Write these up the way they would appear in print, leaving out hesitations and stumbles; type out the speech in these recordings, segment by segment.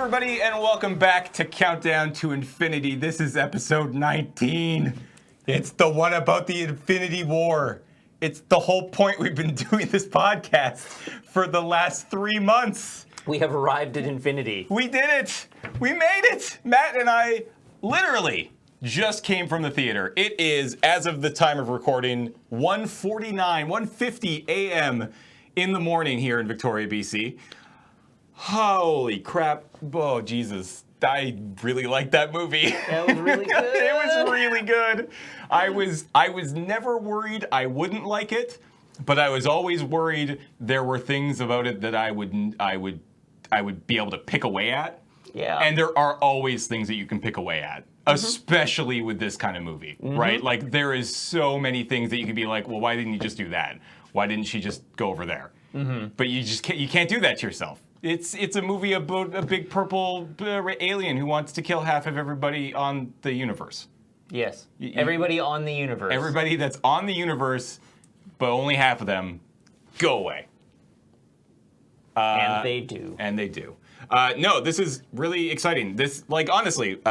everybody, and welcome back to Countdown to Infinity. This is episode 19. It's the one about the Infinity War. It's the whole point we've been doing this podcast for the last 3 months. We have arrived at infinity. We did it. We made it. Matt and I literally just came from the theater. It is, as of the time of recording, 1:50 a.m. in the morning here in Victoria, BC. Holy crap. Oh, Jesus. I really liked that movie. That was really good. It was really good. I was never worried I wouldn't like it, but I was always worried there were things about it that I would be able to pick away at. Yeah. And there are always things that you can pick away at, especially with this kind of movie, right? Like, there is so many things that you could be like, well, why didn't you just do that? Why didn't she just go over there? But you can't do that to yourself. It's a movie about a big purple alien who wants to kill half of everybody on the universe. Yes. Everybody on the universe. Everybody that's on the universe, but only half of them, go away. And they do. And they do. No, this is really exciting. This, like, honestly,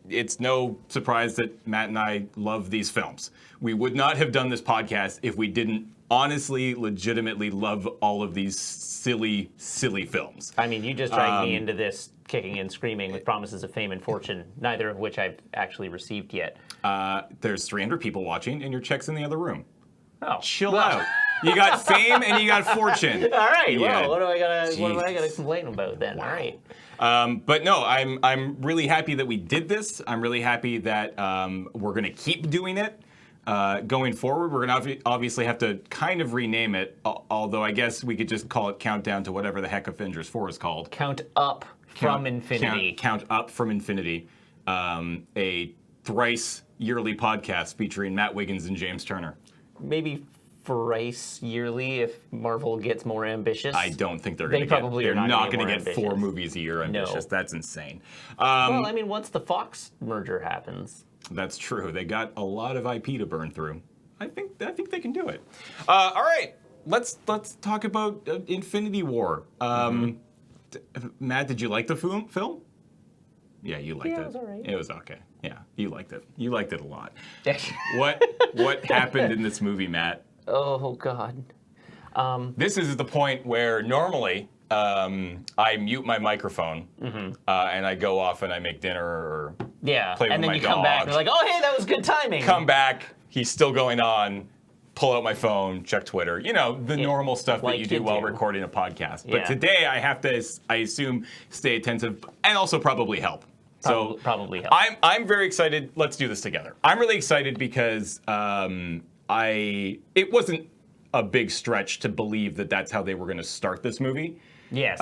it's no surprise that Matt and I love these films. We would not have done this podcast if we didn't honestly, legitimately love all of these silly, silly films. I mean, you just dragged me into this kicking and screaming with promises of fame and fortune, neither of which I've actually received yet. There's 300 people watching, and your check's in the other room. Oh. Chill out. You got fame and you got fortune. All right. Yeah. Well, what do I gotta complain about then? Wow. All right. But no, I'm really happy that we did this. I'm really happy that we're going to keep doing it. Going forward, we're going to obviously have to kind of rename it, although I guess we could just call it Countdown to whatever the heck Avengers 4 is called. Count up from infinity. Count up from infinity. A thrice yearly podcast featuring Matt Wiggins and James Turner. Maybe thrice yearly if Marvel gets more ambitious. I don't think they're going to get. They're not going to get ambitious. 4 movies a year ambitious. No. That's insane. Well, I mean, once the Fox merger happens. That's true. They got a lot of IP to burn through. I think they can do it. All right, let's talk about Infinity War. Matt, did you like the film? Yeah, you liked it. It was all right. It was okay. Yeah, you liked it. You liked it a lot. What happened in this movie, Matt? Oh God. This is the point where normally I mute my microphone and I go off and I make dinner or play with my dog. And then you come back and you're like, oh, hey, that was good timing. Come back, he's still going on, pull out my phone, check Twitter. You know, the normal stuff that you do while recording a podcast. But today I have to, I assume, stay attentive and also probably help. Probably help. I'm very excited. Let's do this together. I'm really excited because it wasn't a big stretch to believe that that's how they were going to start this movie. Yes.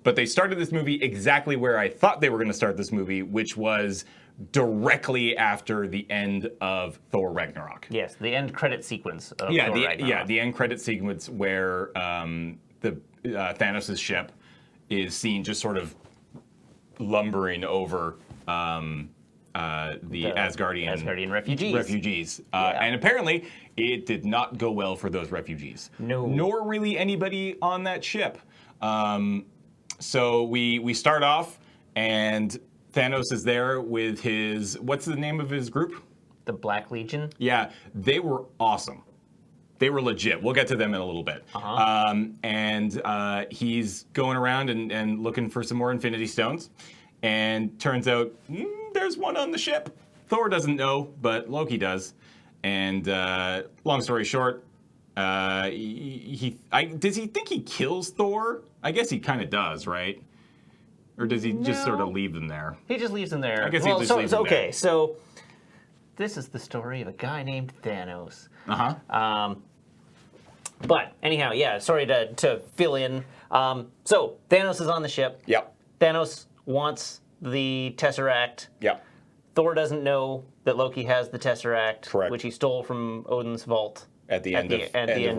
But they started this movie exactly where I thought they were going to start this movie, which was directly after the end of Thor Ragnarok. Yes, the end credit sequence of Thor Ragnarok. Yeah, the end credit sequence where the Thanos' ship is seen just sort of lumbering over the Asgardian refugees. And apparently, it did not go well for those refugees. No. Nor really anybody on that ship. So we start off, and Thanos is there with his, what's the name of his group? The Black Legion? Yeah, they were awesome. They were legit. We'll get to them in a little bit. And he's going around and looking for some more Infinity Stones. And turns out there's one on the ship. Thor doesn't know, but Loki does. And long story short, does he think he kills Thor? I guess he kind of does, right? Or does he just sort of leave them there? He just leaves them there. I guess he just leaves them there. Okay, so this is the story of a guy named Thanos. But anyhow, yeah, sorry to fill in. So Thanos is on the ship. Yep. Thanos wants the Tesseract. Yep. Thor doesn't know that Loki has the Tesseract, Correct. which he stole from Odin's vault At the end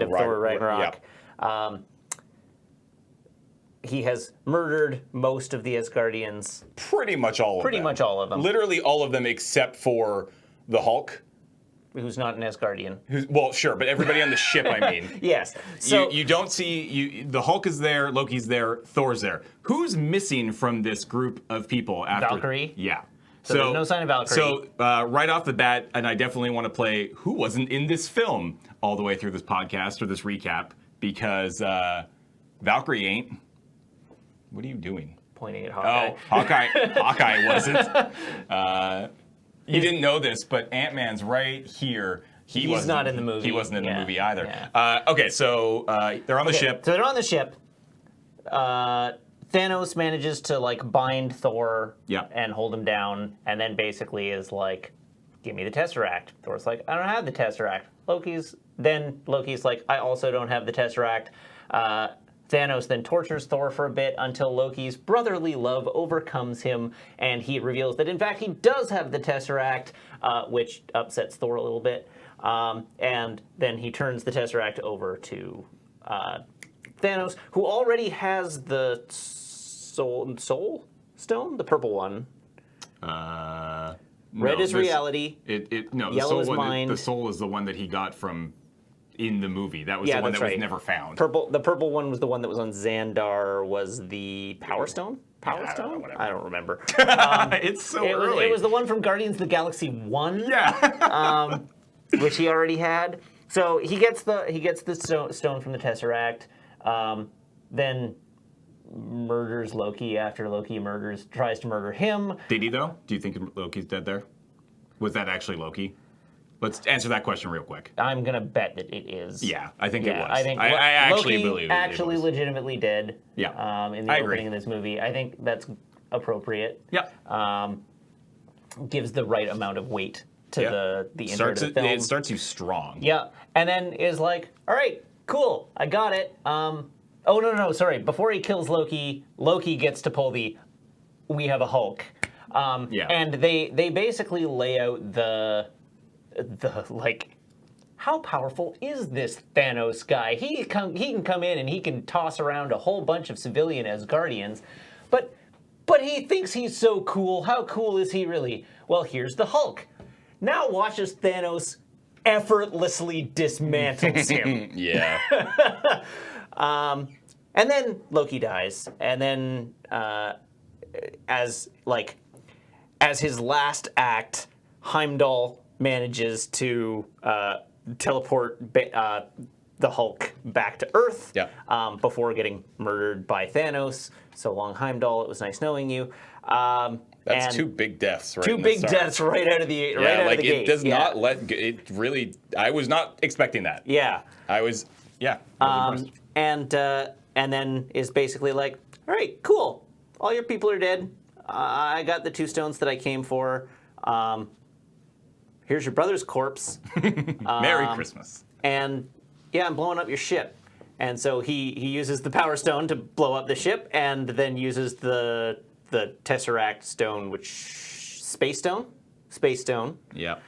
of Thor Ragnarok. Yep. He has murdered most of the Asgardians. Pretty much all of them. Pretty much all of them. Literally all of them except for the Hulk who's not an Asgardian. Well, sure, but everybody on the ship, I mean. Yes. So you don't see the Hulk is there, Loki's there, Thor's there. Who's missing from this group of people after Valkyrie? Yeah. So there's no sign of Valkyrie. So right off the bat, and I definitely want to play who wasn't in this film all the way through this podcast or this recap, because Valkyrie ain't. What are you doing? Pointing at Hawkeye. Oh, Hawkeye wasn't. You didn't know this, but Ant-Man's right here. He's not in the movie. He wasn't in the movie either. Yeah. Okay, so they're on the ship. So they're on the ship. Thanos manages to like bind Thor and hold him down, and then basically is like, "Give me the Tesseract." Thor's like, "I don't have the Tesseract." Loki's like, "I also don't have the Tesseract." Thanos then tortures Thor for a bit until Loki's brotherly love overcomes him, and he reveals that in fact he does have the Tesseract, which upsets Thor a little bit. And then he turns the Tesseract over to Thanos, who already has the soul stone, the purple one. Red is reality. Yellow is mind. The soul is the one that he got from in the movie. That was the one that was never found. The purple one was the one that was on Xandar. Was the Power Stone? I don't remember. It's so early. It was the one from Guardians of the Galaxy 1. Yeah. Which he already had. So he gets the stone from the Tesseract. Then murders Loki after Loki tries to murder him. Did he though? Do you think Loki's dead there? Was that actually Loki? Let's answer that question real quick. I'm gonna bet that it is. Yeah, I think it was. I think I actually Loki believe it actually was. legitimately did. Yeah. In the opening of this movie, I think that's appropriate. Yeah. Gives the right amount of weight to the intro to the film. It starts you strong. Yeah, and then is like, all right, cool, I got it. Oh no, sorry. Before he kills Loki, Loki gets to pull the "we have a Hulk." And they basically lay out the like, how powerful is this Thanos guy? He can come in and he can toss around a whole bunch of civilian Asgardians, but he thinks he's so cool. How cool is he really? Well, here's the Hulk. Now watch as Thanos effortlessly dismantles him. Yeah. And then Loki dies, and then as his last act, Heimdall manages to teleport the Hulk back to Earth before getting murdered by Thanos. So long, Heimdall. It was nice knowing you. That's two big deaths, right? Two big deaths right out of the gate. It does not let it really. I was not expecting that. Yeah. I was. Yeah. And then is basically like, all right, cool. All your people are dead. I got the 2 stones that I came for. Here's your brother's corpse. Merry Christmas. And I'm blowing up your ship. And so he uses the Power Stone to blow up the ship, and then uses the Tesseract Stone, Space Stone. Yeah.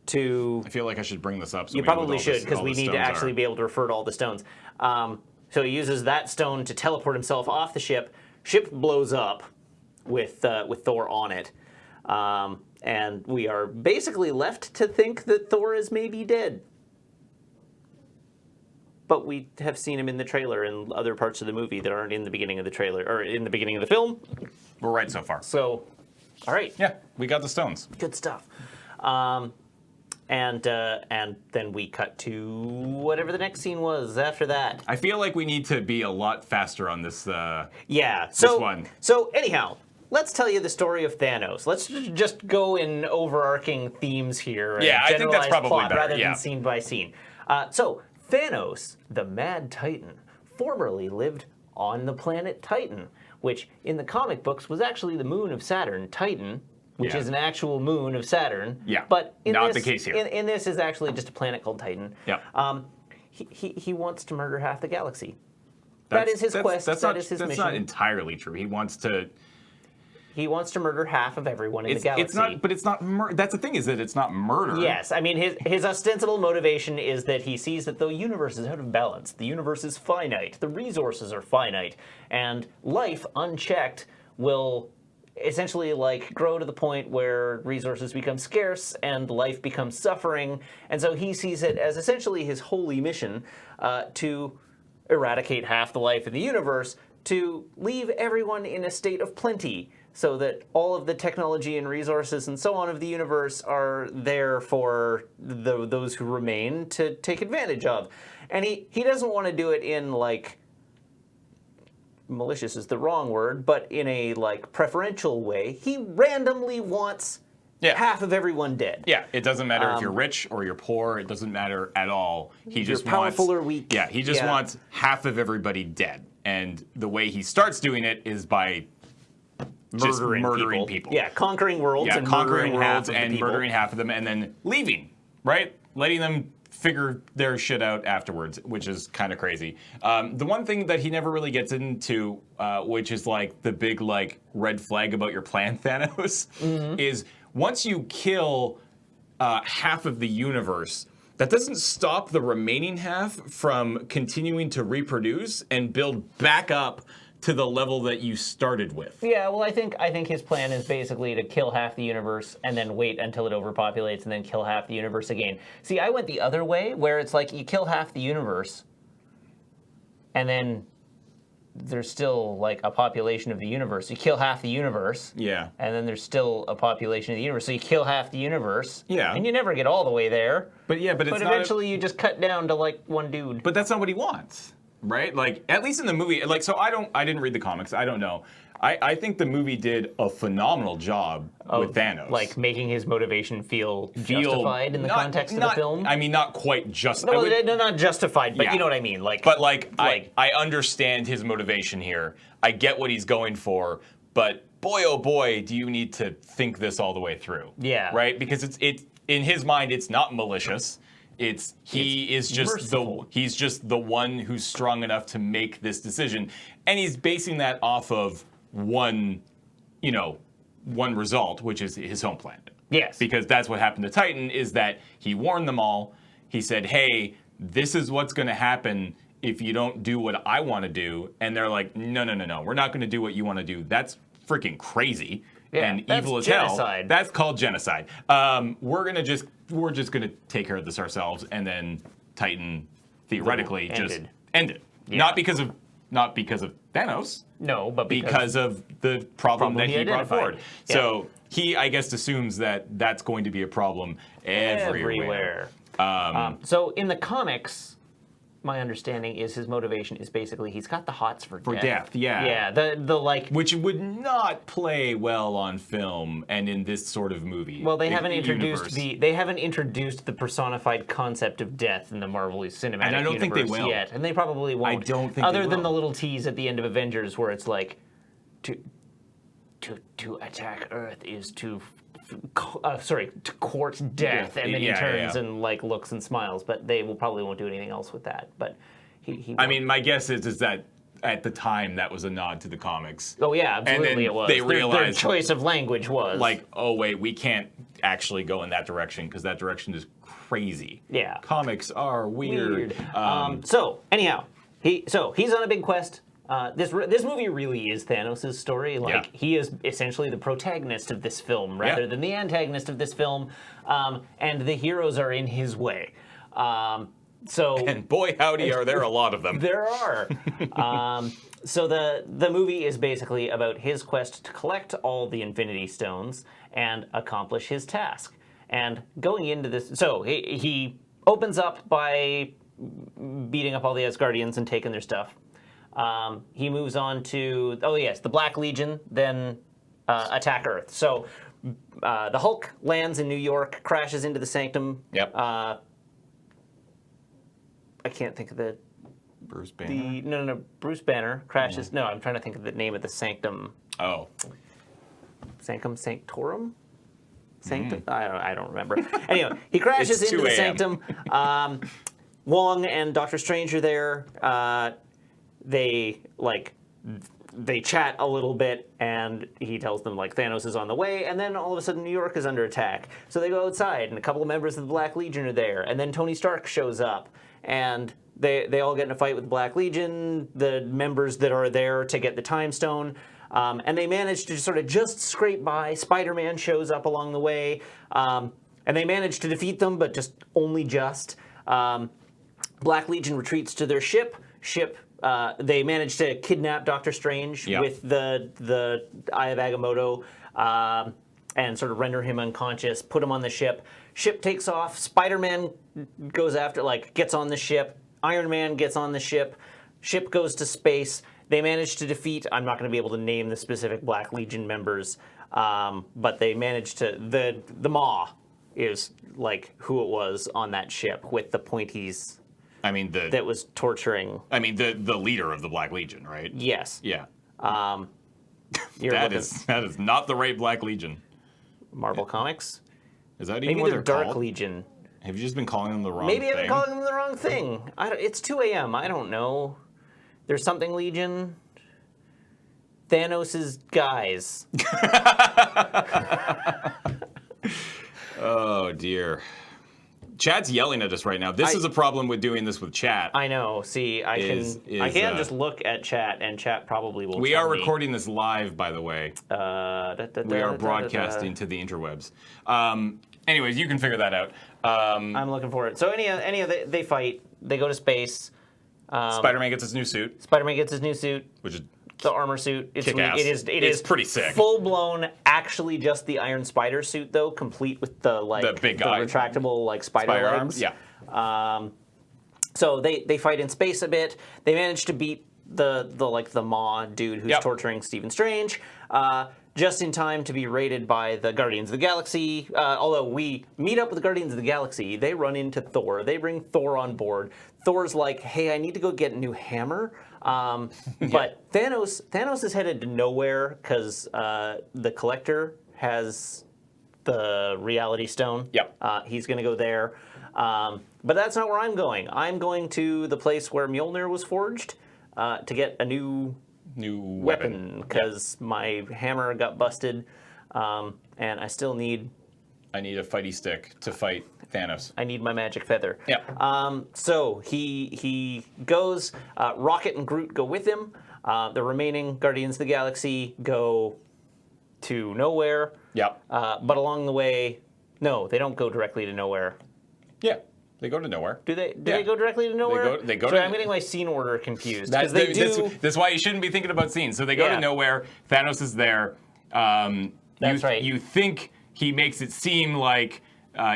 To I feel like I should bring this up. So you probably should, because we need to actually be able to refer to all the stones. So he uses that stone to teleport himself off the ship. Ship blows up with Thor on it. And we are basically left to think that Thor is maybe dead. But we have seen him in the trailer and other parts of the movie that aren't in the beginning of the trailer, or in the beginning of the film. We're right so far. So, all right. Yeah, we got the stones. Good stuff. And then we cut to whatever the next scene was after that. I feel like we need to be a lot faster on this. This one. So anyhow, let's tell you the story of Thanos. Let's just go in overarching themes here. Yeah, I think that's probably plot, better. Rather than scene by scene. So Thanos, the Mad Titan, formerly lived on the planet Titan, which in the comic books was actually the moon of Saturn, Titan. Which is an actual moon of Saturn. Yeah, but not the case here. In this is actually just a planet called Titan. Yeah. He wants to murder half the galaxy. That is his quest. That is his mission. That's not entirely true. He wants to murder half of everyone in the galaxy. It's not, but it's not. That's the thing, is that it's not murder. Yes, I mean his ostensible motivation is that he sees that the universe is out of balance. The universe is finite. The resources are finite, and life unchecked will essentially like grow to the point where resources become scarce and life becomes suffering. And so he sees it as essentially his holy mission to eradicate half the life in the universe, to leave everyone in a state of plenty, so that all of the technology and resources and so on of the universe are there for those who remain to take advantage of. And he doesn't want to do it in like, malicious is the wrong word, but in a like preferential way. He randomly wants half of everyone dead. Yeah, it doesn't matter if you're rich or you're poor. It doesn't matter at all. He just you're powerful or weak. Yeah, he just wants half of everybody dead. And the way he starts doing it is by just murdering people. Yeah, conquering worlds and conquering murdering worlds half of the and people. murdering half of them, and then leaving, right? Letting them figure their shit out afterwards, which is kind of crazy. The one thing that he never really gets into, which is like the big like red flag about your plan, Thanos, is once you kill half of the universe, that doesn't stop the remaining half from continuing to reproduce and build back up to the level that you started with. Yeah, well, I think his plan is basically to kill half the universe and then wait until it overpopulates and then kill half the universe again. See, I went the other way, where it's like you kill half the universe and then there's still like a population of the universe. You kill half the universe, yeah, and then there's still a population of the universe. So you kill half the universe, yeah, and you never get all the way there. But yeah, but it's eventually you just cut down to like one dude. But that's not what he wants. Right? Like, at least in the movie, like, so I didn't read the comics, I don't know. I think the movie did a phenomenal job with Thanos. Like, making his motivation feel justified in the context of the film? I mean, not quite just... No, not justified, but you know what I mean. Like, but, I understand his motivation here. I get what he's going for, but boy, oh boy, do you need to think this all the way through. Yeah. Right? Because it's in his mind, it's not malicious. He's just the one who's strong enough to make this decision, and he's basing that off of one result, which is his home planet. Yes, because that's what happened to Titan. Is that he warned them all. He said, "Hey, this is what's going to happen if you don't do what I want to do," and they're like, "No, we're not going to do what you want to do. That's freaking crazy." Yeah, and evil as genocide. Hell. That's called genocide. We're just gonna take care of this ourselves, and then Titan theoretically just ended. Yeah. Not because of Thanos. No, but because of the problem that he brought forward. Yeah. So he, I guess, assumes that that's going to be a problem everywhere. So in the comics, my understanding is his motivation is basically he's got the hots for death. Yeah, the like, which would not play well on film and in this sort of movie. Well, they haven't introduced the personified concept of death in the Marvel Cinematic and I don't think they will yet, and they probably won't. I don't think other than the little tease at the end of Avengers where it's like to attack Earth is to court death, and then he turns and like looks and smiles. But they probably won't do anything else with that. But I mean, my guess is that at the time that was a nod to the comics. Oh yeah, absolutely, and then it was. They realized their choice of language was like, oh wait, we can't actually go in that direction because that direction is crazy. Yeah, comics are weird. So anyhow, he's on a big quest. This movie really is Thanos' story. Like, he is essentially the protagonist of this film rather than the antagonist of this film, and the heroes are in his way. And boy, howdy, are there a lot of them. There are. So the movie is basically about his quest to collect all the Infinity Stones and accomplish his task. And going into this, so he opens up by beating up all the Asgardians and taking their stuff. He moves on to, the Black Legion, then attack Earth. So the Hulk lands in New York, crashes into the Sanctum. Yep. I can't think of the... Bruce Banner? No. Bruce Banner crashes... No, I'm trying to think of the name of the Sanctum. Oh. Sanctum Sanctorum? Sanctum? I don't remember. Anyway, he crashes into the Sanctum. Wong and Doctor Strange are there. They chat a little bit, and he tells them like Thanos is on the way, and then all of a sudden New York is under attack. So they go outside, and a couple of members of the Black Legion are there, and then Tony Stark shows up, and they all get in a fight with the Black Legion, the members that are there to get the Time Stone. And they manage to sort of just scrape by. Spider-Man shows up along the way, and they manage to defeat them, but just only just. Black Legion retreats to their ship. They manage to kidnap Doctor Strange with the Eye of Agamotto and sort of render him unconscious, put him on the ship. Ship takes off. Spider-Man goes after, gets on the ship. Iron Man gets on the ship. Ship goes to space. They manage to defeat, I'm not going to be able to name the specific Black Legion members, but they managed to, the Maw is who it was on that ship with the pointies. I mean, that was torturing. I mean, the leader of the Black Legion, right? Yes. Yeah. That is not the right Black Legion. Marvel Comics? Is that even Maybe what they're they're Dark called? Legion. Have you just been calling them the wrong Maybe thing? I've been calling them the wrong thing. It's 2 a.m. I don't know. There's something Legion. Thanos' guys. Oh, dear. Chat's yelling at us right now. This is a problem with doing this with chat. I know. See, I can just look at chat, and chat probably will. We are recording this live, by the way. We are broadcasting to the interwebs. Anyways, you can figure that out. I'm looking for it. So they fight. They go to space. Spider-Man gets his new suit. Which is the armor suit. Kick-ass. It is pretty sick. Full blown, actually just the Iron Spider suit though, complete with the big guy, retractable spider legs. Arms. Yeah. So they fight in space a bit. They manage to beat the Maw dude who's torturing Stephen Strange. Just in time to be raided by the Guardians of the Galaxy. Although we meet up with the Guardians of the Galaxy, they run into Thor. They bring Thor on board. Thor's like, hey, I need to go get a new hammer. But Thanos is headed to nowhere because the Collector has the Reality Stone. Yep. He's going to go there. But that's not where I'm going. I'm going to the place where Mjolnir was forged to get a new weapon because my hammer got busted, and I still need. I need a fighty stick to fight Thanos. I need my magic feather. Yeah. So he goes. Rocket and Groot go with him. The remaining Guardians of the Galaxy go to nowhere. Yep. But along the way, no, they don't go directly to nowhere. Yeah. They go to nowhere. Do they? Do they go directly to nowhere? They go Sorry, to. I'm getting my scene order confused. That's why you shouldn't be thinking about scenes. So they go to nowhere. Thanos is there. That's right. You think he makes it seem like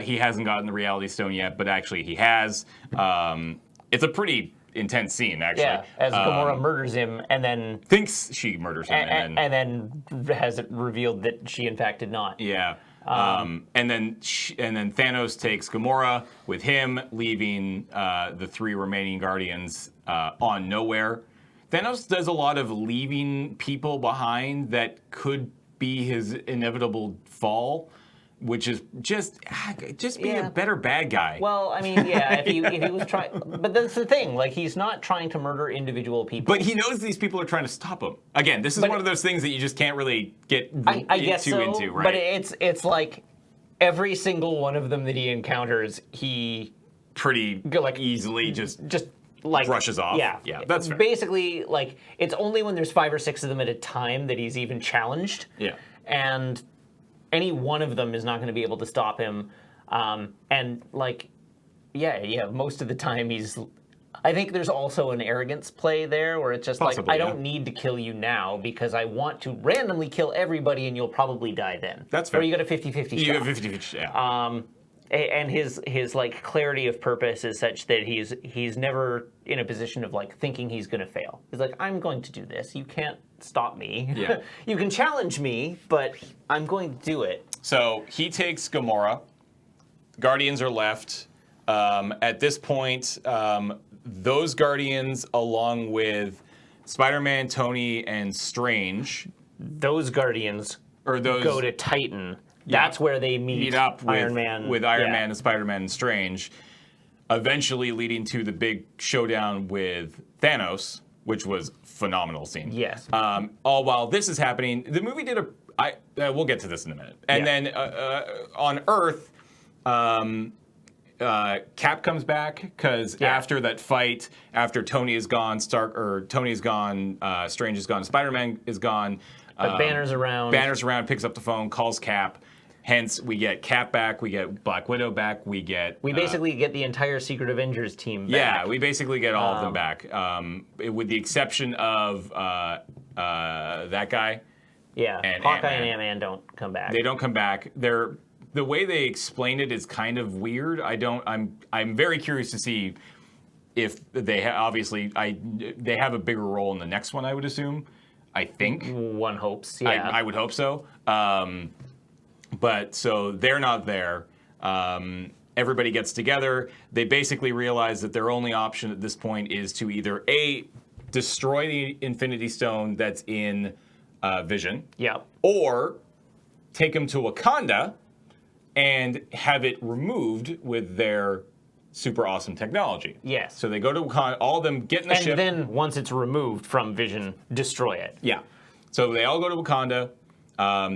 he hasn't gotten the Reality Stone yet, but actually he has. It's a pretty intense scene, actually. Yeah, as Gamora murders him and then thinks she murders him, and then has it revealed that she in fact did not. Yeah. And then Thanos takes Gamora with him, leaving the 3 remaining Guardians on nowhere. Thanos does a lot of leaving people behind that could be his inevitable fall, which is just being a better bad guy. Well, I mean, yeah, if he was trying, but that's the thing. He's not trying to murder individual people. But he knows these people are trying to stop him. Again, this is one of those things that you just can't really get I guess so, into, right? But it's like every single one of them that he encounters, he pretty easily just brushes off. Yeah, that's fair. Basically, it's only when there's 5 or 6 of them at a time that he's even challenged. Yeah, and any one of them is not going to be able to stop him. Most of the time he's. I think there's also an arrogance play there where it's just Possibly, I don't need to kill you now because I want to randomly kill everybody and you'll probably die then. That's fair. Or you got a 50-50 shot. You got 50-50, yeah. And his clarity of purpose is such that he's never in a position of thinking he's going to fail. He's like, I'm going to do this. You can't stop me. Yeah. You can challenge me, but I'm going to do it. So he takes Gamora. Guardians are left. At this point, those Guardians, along with Spider-Man, Tony, and Strange, those Guardians go to Titan. That's where they meet up with Iron Man. With Iron Man and Spider-Man and Strange, eventually leading to the big showdown with Thanos, which was a phenomenal scene. Yes. All while this is happening, the movie did we'll get to this in a minute. And then on Earth, Cap comes back because after that fight, after Tony is gone, Strange is gone, Spider-Man is gone. But Banner's around. Banner's around, picks up the phone, calls Cap. Hence, we get Cap back, we get Black Widow back, we basically get the entire Secret Avengers team back. Yeah, we basically get all of them back, with the exception of that guy. Yeah, and Hawkeye Ant-Man. and Ant-Man don't come back. They don't come back. The way they explain it is kind of weird. I'm very curious to see if they they have a bigger role in the next one. I would assume. I think one hopes. Yeah, I would hope so. But so they're not there. Everybody gets together. They basically realize that their only option at this point is to either destroy the Infinity Stone that's in Vision. Yep. Or take him to Wakanda and have it removed with their super awesome technology. Yes. So they go to Wakanda, all of them get in the ship. And then once it's removed from Vision, destroy it. Yeah. So they all go to Wakanda.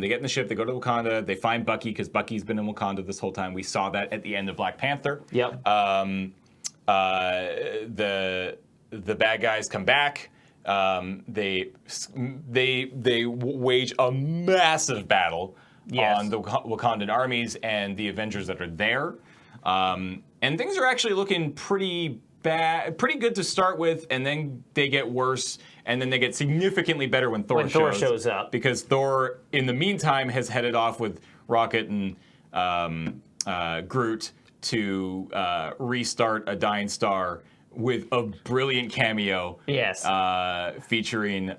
They get in the ship, they go to Wakanda, they find Bucky, because Bucky's been in Wakanda this whole time. We saw that at the end of Black Panther. Yep. The bad guys come back. They wage a massive battle on the Wakandan armies and the Avengers that are there. And things are actually looking pretty good to start with, and then they get worse, and then they get significantly better when Thor shows up. Because Thor, in the meantime, has headed off with Rocket and Groot to restart a dying star with a brilliant cameo. Yes. Featuring Peter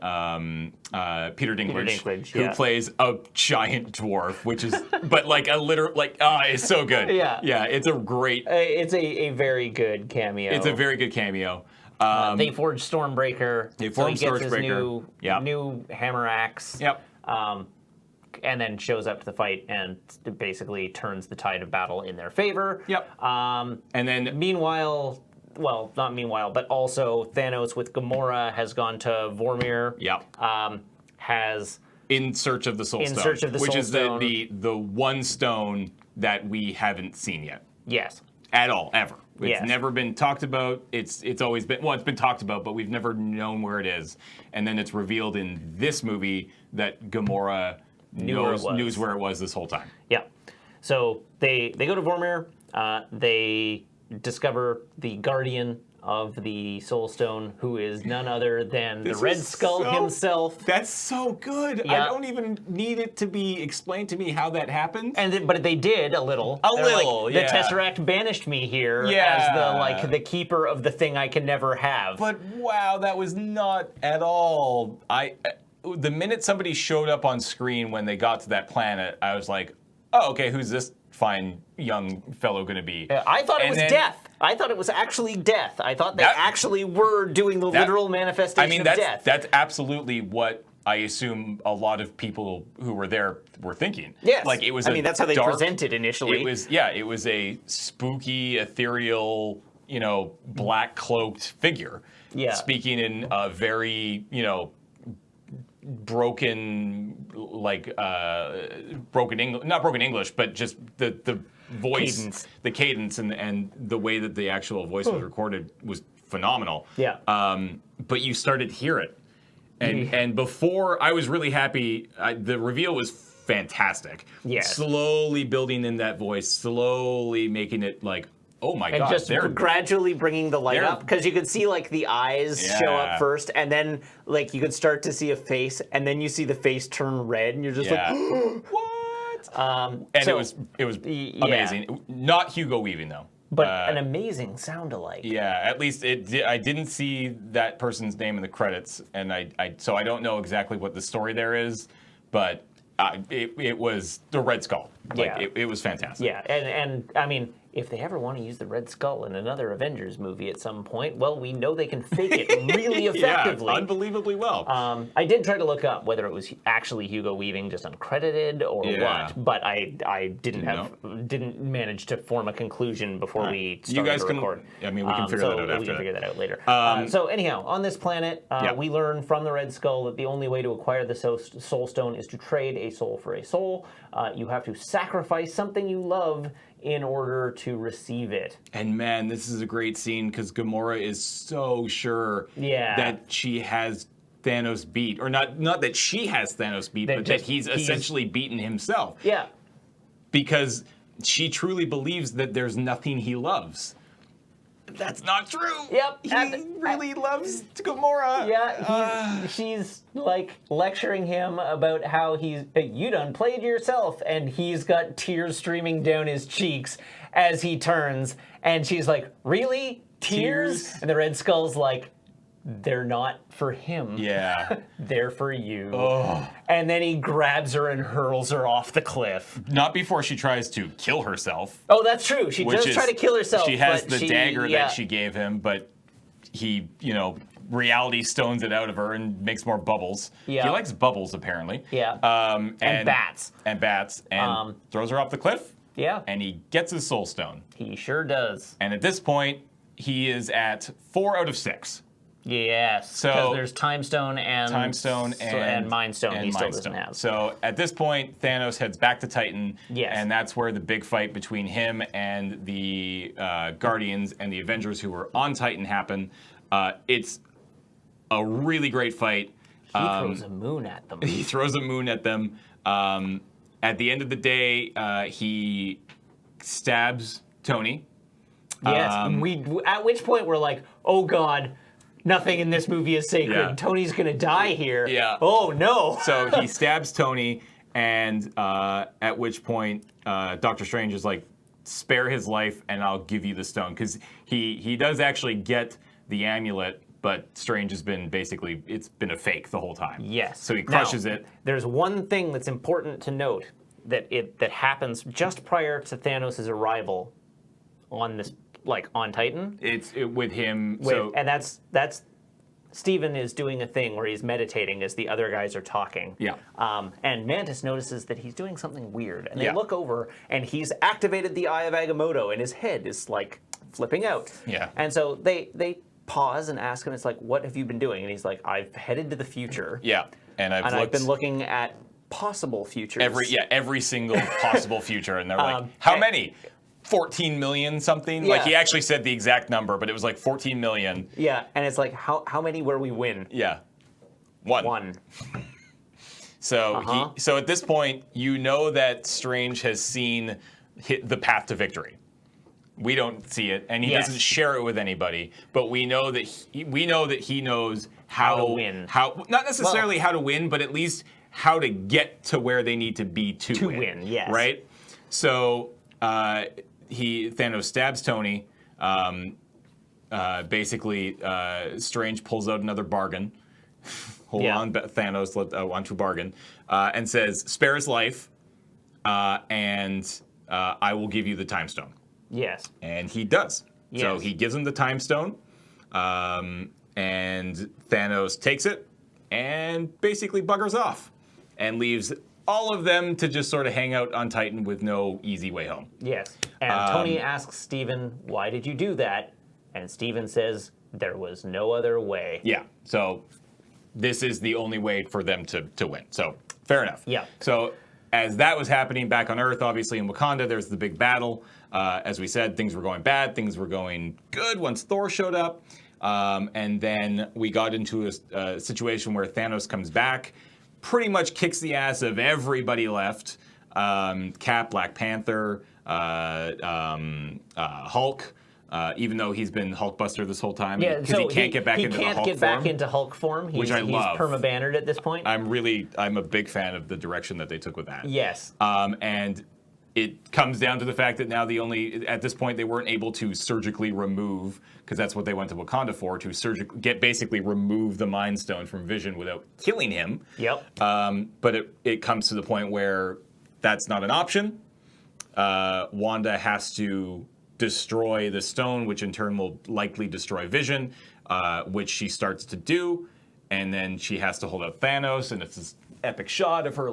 Dinklage, who yeah. plays a giant dwarf, which is, but like a literal, it's so good. Yeah. Yeah, it's a great. It's a very good cameo. It's a very good cameo. They forge Stormbreaker. They forge so he gets Stormbreaker. His new hammer axe. Yep. And then shows up to the fight and basically turns the tide of battle in their favor. Yep. And then meanwhile, well, not meanwhile, but also Thanos with Gamora has gone to Vormir. Yep. Has in search of the Soul Stone, which is the one stone that we haven't seen yet. Yes. At all, ever. It's Yes. never been talked about. It's always been, it's been talked about, but we've never known where it is. And then it's revealed in this movie that Gamora knew where it was this whole time. Yeah. So they go to Vormir. They discover the guardian of the Soul Stone, who is none other than the Red Skull himself. That's so good. Yeah. I don't even need it to be explained to me how that happened. But they did a little. Yeah. The Tesseract banished me here as the keeper of the thing I can never have. But wow, that was not at all. The minute somebody showed up on screen when they got to that planet, I was like, oh, okay, who's this fine young fellow going to be? I thought it was Death. I thought it was actually Death. I thought they actually were doing the literal manifestation of Death. That's absolutely what I assume a lot of people who were there were thinking. Yes. Like it was. That's how they presented initially. It was a spooky, ethereal, black cloaked figure. Yeah. Speaking in a very, broken English, not broken English, but just the voice, cadence. The cadence, and the way that the actual voice was recorded was phenomenal. Yeah. But you started to hear it, and before I was really happy. The reveal was fantastic. Yes. Slowly building in that voice, slowly making it like, oh my god! And just gradually bringing the light up, because you could see the eyes show up first, and then you could start to see a face, and then you see the face turn red, and you're just like, what? And it was amazing. Not Hugo Weaving though, but an amazing sound alike. Yeah, at least I didn't see that person's name in the credits, and so I don't know exactly what the story there is, but it was the Red Skull. It was fantastic. Yeah, and I mean, if they ever want to use the Red Skull in another Avengers movie at some point, well, we know they can fake it really effectively. Yeah, unbelievably well. I did try to look up whether it was actually Hugo Weaving just uncredited or what, but I didn't manage to form a conclusion before we started to record. I mean, we can figure that out after. We can figure that out later. So anyhow, on this planet, we learn from the Red Skull that the only way to acquire the Soul Stone is to trade a soul for a soul. You have to sacrifice something you love in order to receive it. And man, this is a great scene because Gamora is so sure that she has Thanos beat, or not that she has Thanos beat, but that he's essentially beaten himself. Yeah. Because she truly believes that there's nothing he loves. That's not true. Yep. He really loves Gamora. Yeah, she's like lecturing him about how you done played yourself, and he's got tears streaming down his cheeks as he turns, and she's like, really? Tears? And the Red Skull's like, they're not for him. Yeah. They're for you. Oh. And then he grabs her and hurls her off the cliff. Not before she tries to kill herself. Oh, that's true. She does try to kill herself. She has the dagger that she gave him, but he, reality stones it out of her and makes more bubbles. Yeah. He likes bubbles, apparently. Yeah. And bats. And bats. And throws her off the cliff. Yeah. And he gets his soul stone. He sure does. And at this point, he is at 4 out of 6. Yes, so because there's Time Stone and Mind Stone. He still doesn't have. So at this point, Thanos heads back to Titan, yes. And that's where the big fight between him and the Guardians and the Avengers who were on Titan happen. It's a really great fight. He throws a moon at them. He throws a moon at them. At the end of the day, he stabs Tony. Yes, at which point we're like, oh God. Nothing in this movie is sacred. Yeah. Tony's gonna die here. Yeah. Oh no. So he stabs Tony, and at which point Doctor Strange is like, spare his life and I'll give you the stone. Because he does actually get the amulet, but Strange has been it's been a fake the whole time. Yes. So he crushes it. There's one thing that's important to note that happens just prior to Thanos' arrival on this, on Titan. It's with him. And that's Steven is doing a thing where he's meditating as the other guys are talking. Yeah. And Mantis notices that he's doing something weird, and they look over, and he's activated the Eye of Agamotto, and his head is flipping out. Yeah. And so they pause and ask him, it's like, what have you been doing? And he's like, I've headed to the future. Yeah. And I've been looking at possible futures. Every single possible future, and they're like, how many? 14 million something. Yeah. He actually said the exact number, but it was 14 million. Yeah, and it's like, how many where we win? Yeah. One. So so at this point, that Strange has hit the path to victory. We don't see it, and he doesn't share it with anybody. But we know that he knows how to win. Not necessarily how to win, but at least how to get to where they need to be to win. Yes. Right. So Thanos stabs Tony. Strange pulls out another bargain. Hold on, Thanos, onto bargain, and says, "Spare his life, and I will give you the Time Stone." Yes. And he does. Yes. So he gives him the Time Stone, and Thanos takes it and basically buggers off and leaves all of them to just sort of hang out on Titan with no easy way home. Yes. And Tony asks Steven, why did you do that? And Steven says, there was no other way. Yeah. So this is the only way for them to win. So fair enough. Yeah. So as that was happening back on Earth, obviously in Wakanda, there's the big battle. As we said, things were going bad. Things were going good once Thor showed up. And then we got into a situation where Thanos comes back, pretty much kicks the ass of everybody left. Cap, Black Panther, Hulk, even though he's been Hulkbuster this whole time. Yeah, because he can't get back into the Hulk form. He can't get back into Hulk form. Which I love. He's perma-bannered at this point. I'm a big fan of the direction that they took with that. Yes. And it comes down to the fact that now at this point, they weren't able to surgically remove, because that's what they went to Wakanda for, to basically remove the Mind Stone from Vision without killing him. Yep. But it comes to the point where that's not an option. Wanda has to destroy the stone, which in turn will likely destroy Vision, which she starts to do. And then she has to hold out Thanos, and it's this epic shot of her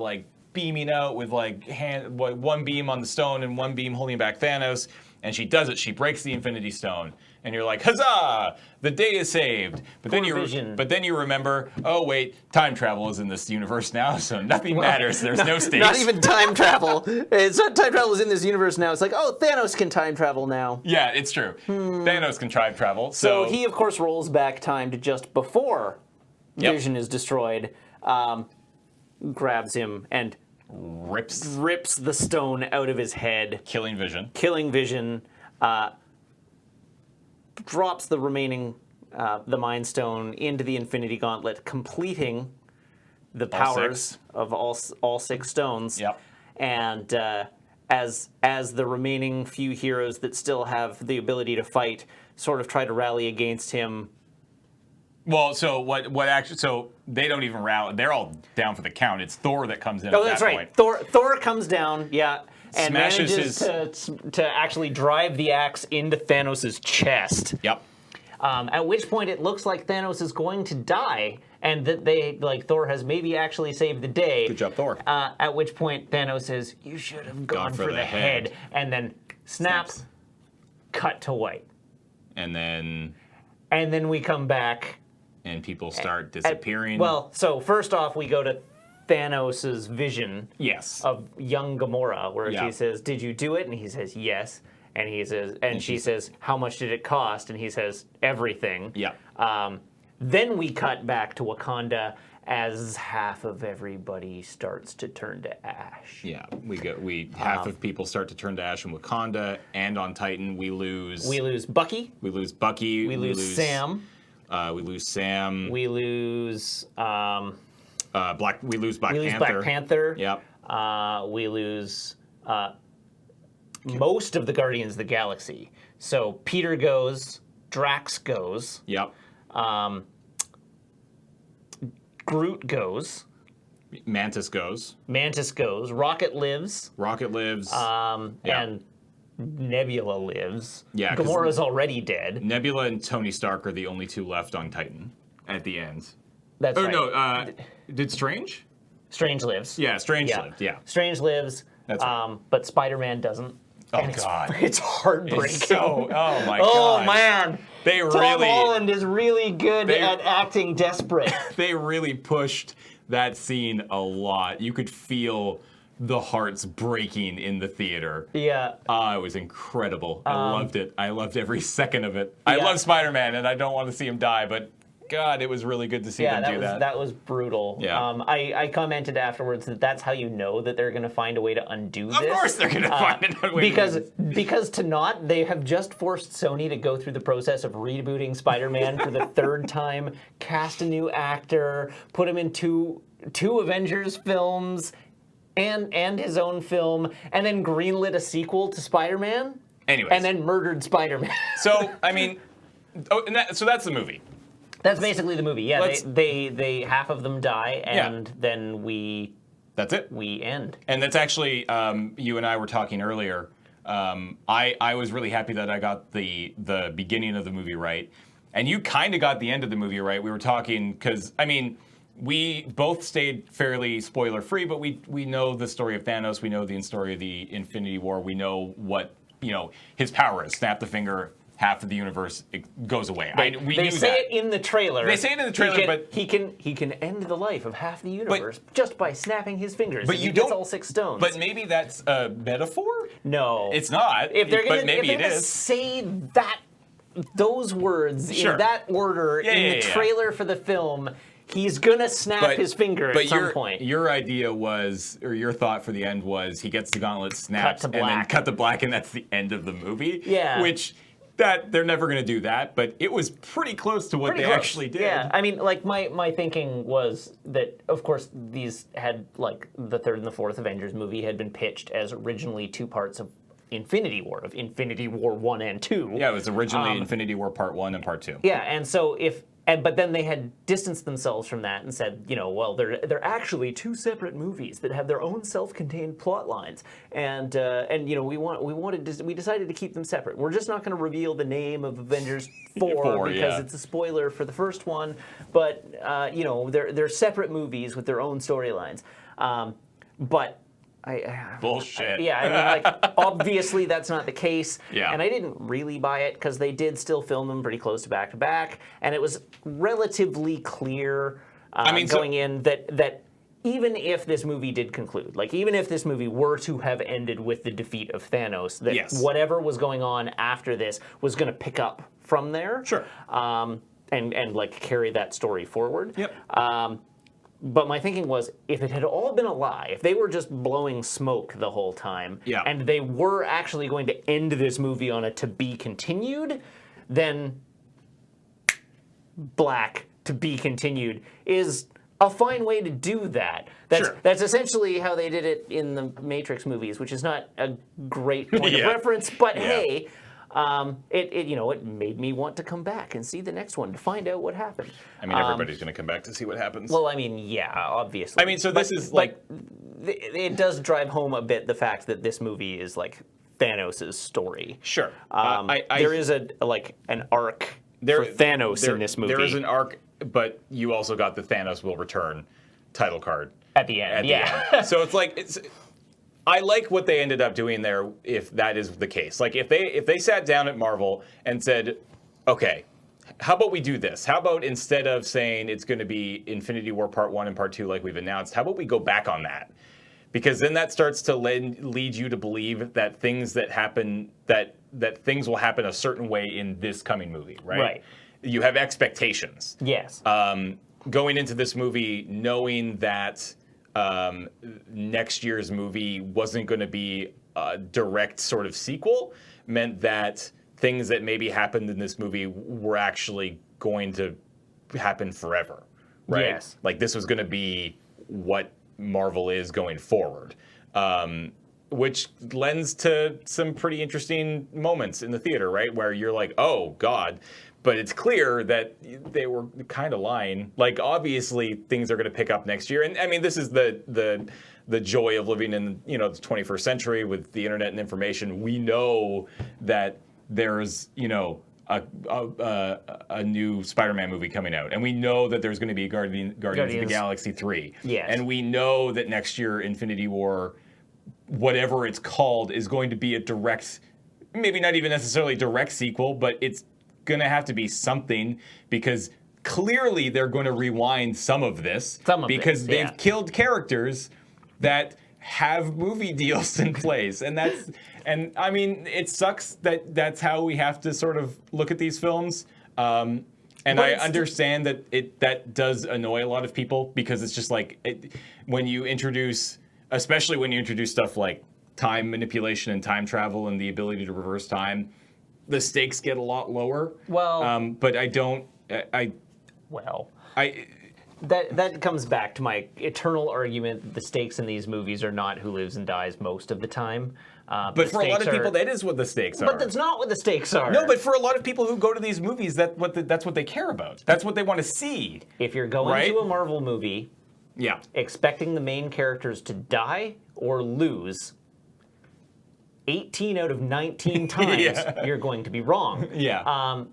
beaming out with one beam on the stone and one beam holding back Thanos, and she does it. She breaks the Infinity Stone, and you're like, huzzah! The day is saved. But then you remember, oh wait, time travel is in this universe now, so nothing matters. There's no stakes. Not even time travel. It's not time travel is in this universe now. It's like, oh, Thanos can time travel now. Yeah, it's true. Thanos can time travel. So he, of course, rolls back time to just before Vision is destroyed, grabs him and rips the stone out of his head. Killing Vision. Drops the remaining, the Mind Stone into the Infinity Gauntlet, completing the powers of all 6 stones. Yep. And as the remaining few heroes that still have the ability to fight sort of try to rally against him. Well, so what actually? So they don't even rally. They're all down for the count. It's Thor that comes in. Oh, that's right. Thor comes down. Yeah. And Smashes manages to actually drive the axe into Thanos' chest. Yep. At which point it looks like Thanos is going to die, and that Thor has maybe actually saved the day. Good job, Thor. At which point Thanos says, "You should have gone for the head," and then snaps. Cut to white. And then we come back. And people start disappearing. So first off, we go to Thanos' vision of young Gamora, where she says, "Did you do it?" And he says, "Yes." And he says, and she says, "How much did it cost?" And he says, "Everything." Yeah. Then we cut back to Wakanda as half of everybody starts to turn to ash. Yeah, half of people start to turn to ash in Wakanda, and on Titan we lose Bucky. We lose Bucky. We lose Sam. We lose Sam. We lose Black Panther. Black Panther. Yep. We lose most of the Guardians of the Galaxy. So Peter goes, Drax goes. Yep. Groot goes. Mantis goes. Rocket lives. And Nebula lives. Yeah, Gamora's already dead. Nebula and Tony Stark are the only 2 left on Titan at the end. That's right. No, did Strange? Strange lives. Yeah, Strange lived, yeah. Strange lives, That's right. But Spider-Man doesn't. Oh, God. It's heartbreaking. Oh, my God. Oh, man. Tom Holland is really good at acting desperate. They really pushed that scene a lot. You could feel the hearts breaking in the theater. Yeah. It was incredible. I loved it. I loved every second of it. I love Spider-Man, and I don't want to see him die, but God, it was really good to see them do that. That was brutal. Yeah. I commented afterwards that that's how you know that they're going to find a way to undo this. Of course they're going to find a way to do this. Because to not, they have just forced Sony to go through the process of rebooting Spider-Man for the 3rd time, cast a new actor, put him in two Avengers films, and his own film, and then greenlit a sequel to Spider-Man. Anyways. And then murdered Spider-Man. So, I mean, so that's the movie. That's basically the movie. Yeah, they half of them die, and then that's it. We end. And that's actually you and I were talking earlier. I was really happy that I got the beginning of the movie right, and you kind of got the end of the movie right. We were talking because we both stayed fairly spoiler free, but we know the story of Thanos. We know the story of the Infinity War. We know what his power is. Snap the finger. Half of the universe goes away. They say it in the trailer. But he can end the life of half the universe just by snapping his fingers. But he gets all 6 stones. But maybe that's a metaphor. No, it's not. If they're gonna say those words in that order in the trailer for the film, he's gonna snap his finger at some point. Your idea was, or your thought for the end was, he gets the gauntlet snapped and then cut to black, and that's the end of the movie. Yeah, which. That they're never going to do that, but it was pretty close to what they actually did. Yeah, I mean, my thinking was that, of course, these had, the 3rd and the 4th Avengers movie had been pitched as originally 2 parts of Infinity War 1 and 2. Yeah, it was originally Infinity War Part 1 and Part 2. Yeah, and so but then they had distanced themselves from that and said, well, they're actually 2 separate movies that have their own self-contained plot lines, and we decided to keep them separate. We're just not going to reveal the name of Avengers 4 because it's a spoiler for the first one, but they're separate movies with their own storylines. But bullshit. Obviously that's not the case. Yeah. And I didn't really buy it because they did still film them pretty close to back, and it was relatively clear going in that even if this movie did conclude, even if this movie were to have ended with the defeat of Thanos, that whatever was going on after this was going to pick up from there. Sure. and like carry that story forward. Yep. But my thinking was, if it had all been a lie, if they were just blowing smoke the whole time, and they were actually going to end this movie on a to be continued, then black to be continued is a fine way to do that. That's essentially how they did it in the Matrix movies, which is not a great point of reference, but hey, it made me want to come back and see the next one to find out what happened. I mean, everybody's going to come back to see what happens. Well, I mean, yeah, obviously. I mean, so this is like... it does drive home a bit the fact that this movie is like Thanos' story. Sure. There is an arc for Thanos in this movie. There is an arc, but you also got the Thanos will return title card. At the end, So it's like... I like what they ended up doing there, if that is the case. Like, if they sat down at Marvel and said, okay, how about we do this? How about instead of saying it's going to be Infinity War Part 1 and Part 2 like we've announced, how about we go back on that? Because then that starts to lead you to believe that things that happen, that things will happen a certain way in this coming movie, right? Right. You have expectations. Yes. Going into this movie knowing that next year's movie wasn't going to be a direct sort of sequel meant that things that maybe happened in this movie were actually going to happen forever, right? Yes. Like this was going to be what Marvel is going forward, which lends to some pretty interesting moments in the theater, right? Where you're like, oh God. But it's clear that they were kind of lying. Like, obviously, things are going to pick up next year. And, I mean, this is the joy of living in, the 21st century with the internet and information. We know that there's, a new Spider-Man movie coming out. And we know that there's going to be Guardians of the Galaxy 3. Yes. And we know that next year, Infinity War, whatever it's called, is going to be a direct, maybe not even necessarily direct sequel, but it's going to have to be something, because clearly they're going to rewind some of this because they've killed characters that have movie deals in place, and I mean, it sucks that that's how we have to sort of look at these films. And I understand that that does annoy a lot of people, because it's just like when you introduce, especially when you introduce stuff like time manipulation and time travel and the ability to reverse time, the stakes get a lot lower. Well, but that comes back to my eternal argument that the stakes in these movies are not who lives and dies most of the time. But for a lot of people, that is what the stakes are. But that's not what the stakes are. No, but for a lot of people who go to these movies, that's what they care about. That's what they want to see. If you're going to a Marvel movie, expecting the main characters to die or lose 18 out of 19 times, you're going to be wrong.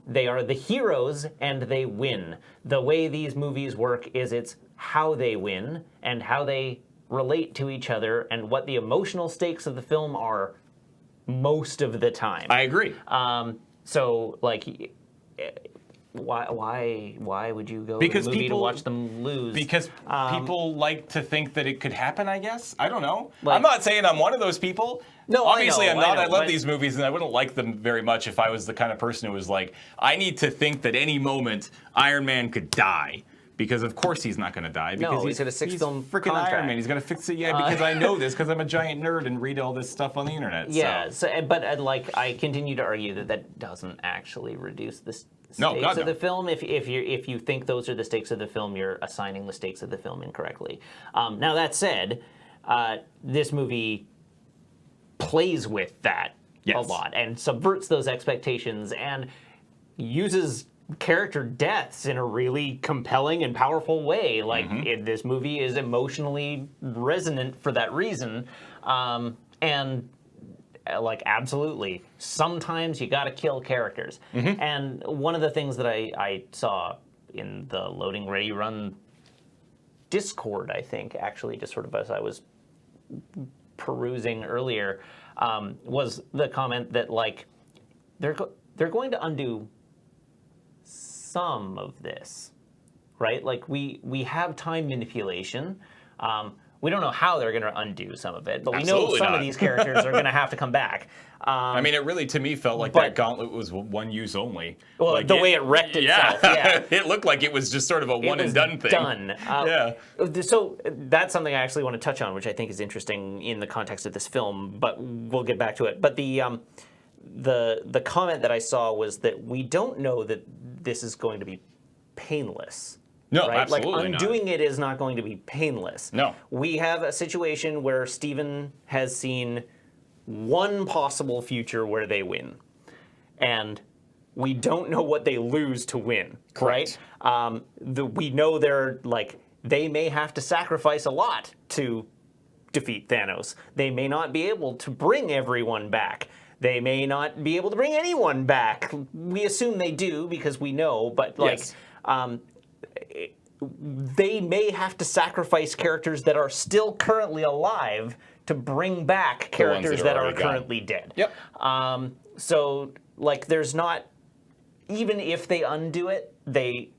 They are the heroes, and they win. The way these movies work is it's how they win and how they relate to each other and what the emotional stakes of the film are most of the time. I agree. So, like, why would you go to a movie to watch them lose? Because people like to think that it could happen, I guess. I don't know. I'm not saying I'm one of those people. No, obviously I I'm know, not. I love these movies, and I wouldn't like them very much if I was the kind of person who was like, I need to think that any moment Iron Man could die. Because of course he's not going to die. Because he's got a 6-film freaking Iron Man. He's going to fix it. Yeah, because I know this, because I'm a giant nerd and read all this stuff on the internet. Yeah, but I continue to argue that doesn't actually reduce the stakes of the film. If you think those are the stakes of the film, you're assigning the stakes of the film incorrectly. Now that said, this movie plays with that a lot and subverts those expectations and uses character deaths in a really compelling and powerful way. Like, this movie is emotionally resonant for that reason. And like, absolutely, sometimes you gotta kill characters. And one of the things that I saw in the Loading Ready Run Discord, I think, actually, just sort of as I was perusing earlier, was the comment that, like, they're going to undo some of this, right? Like, we have time manipulation. We don't know how they're going to undo some of it, but we know Absolutely some not. of these characters are going to have to come back. I mean, it really, to me, felt like that gauntlet was one use only. Well, like the way it wrecked itself, yeah. It looked like it was just sort of a one and done thing. Done. Yeah. So that's something I actually want to touch on, which I think is interesting in the context of this film, but we'll get back to it. But the comment that I saw was that we don't know that this is going to be painless. No, right? absolutely Like, undoing it is not going to be painless. No. We have a situation where Steven has seen one possible future where they win. And we don't know what they lose to win, Correct. right? We know they may have to sacrifice a lot to defeat Thanos. They may not be able to bring everyone back. They may not be able to bring anyone back. We assume they do because we know, but Yes. they may have to sacrifice characters that are still currently alive to bring back characters that are currently dead. Yep. So, like, there's not, even if they undo it, they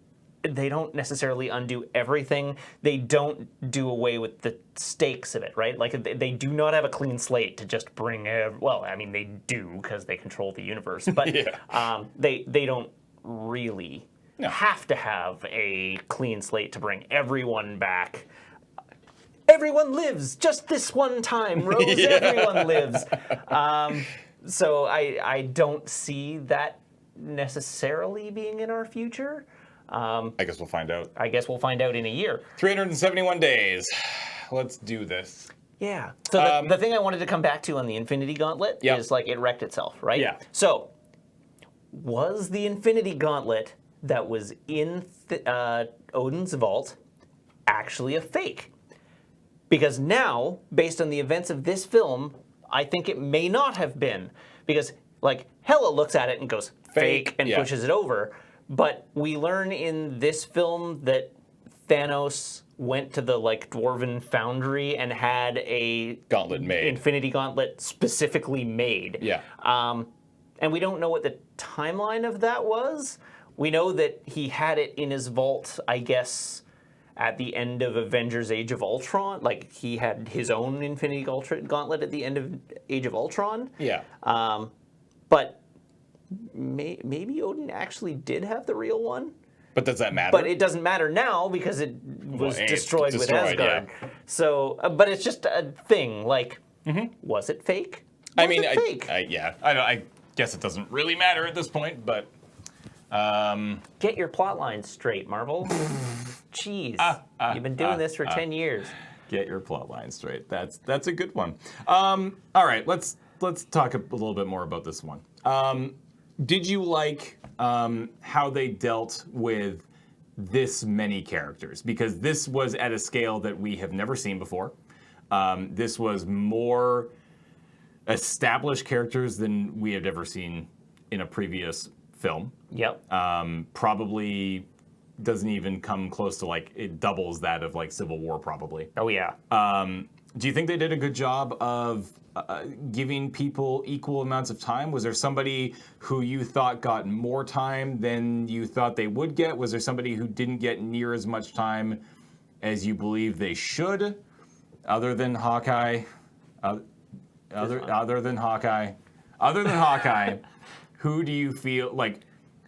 don't necessarily undo everything. They don't do away with the stakes of it, right? Like, they do not have a clean slate to just bring, well, I mean, they do because they control the universe, but Yeah. they don't really have to have a clean slate to bring everyone back. Everyone lives just this one time, Rose. Everyone lives. So I don't see that necessarily being in our future. I guess we'll find out. I guess we'll find out in a year. 371 days. Let's do this. Yeah. So the thing I wanted to come back to on the Infinity Gauntlet is, like, it wrecked itself, right? Yeah. So was the Infinity Gauntlet that was in Odin's vault actually a fake? Because now, based on the events of this film, I think it may not have been. Because, like, Hela looks at it and goes, fake, and pushes it over. But we learn in this film that Thanos went to the, like, Dwarven foundry and had a Gauntlet made. Infinity Gauntlet specifically made. Yeah. And we don't know what the timeline of that was. We know that he had it in his vault, I guess, at the end of Avengers Age of Ultron. Like, he had his own Infinity Gauntlet at the end of Age of Ultron. Yeah. But maybe Odin actually did have the real one. But does that matter? But it doesn't matter now because it was destroyed with Asgard. Yeah. So, but it's just a thing. Like, was it fake? I mean, fake? I guess it doesn't really matter at this point, but... Get your plot lines straight, Marvel. Jeez, you've been doing this for 10 years. Get your plot line straight. That's a good one. All right, let's talk a little bit more about this one. Did you like how they dealt with this many characters? Because this was at a scale that we have never seen before. This was more established characters than we had ever seen in a previous film. Yep. Probably doesn't even come close to, like, it doubles that of, like, Civil War probably. Oh, yeah. Do you think they did a good job of giving people equal amounts of time? Was there somebody who you thought got more time than you thought they would get? Was there somebody who didn't get near as much time as you believe they should? Other than Hawkeye? Other than Hawkeye? Who do you feel like?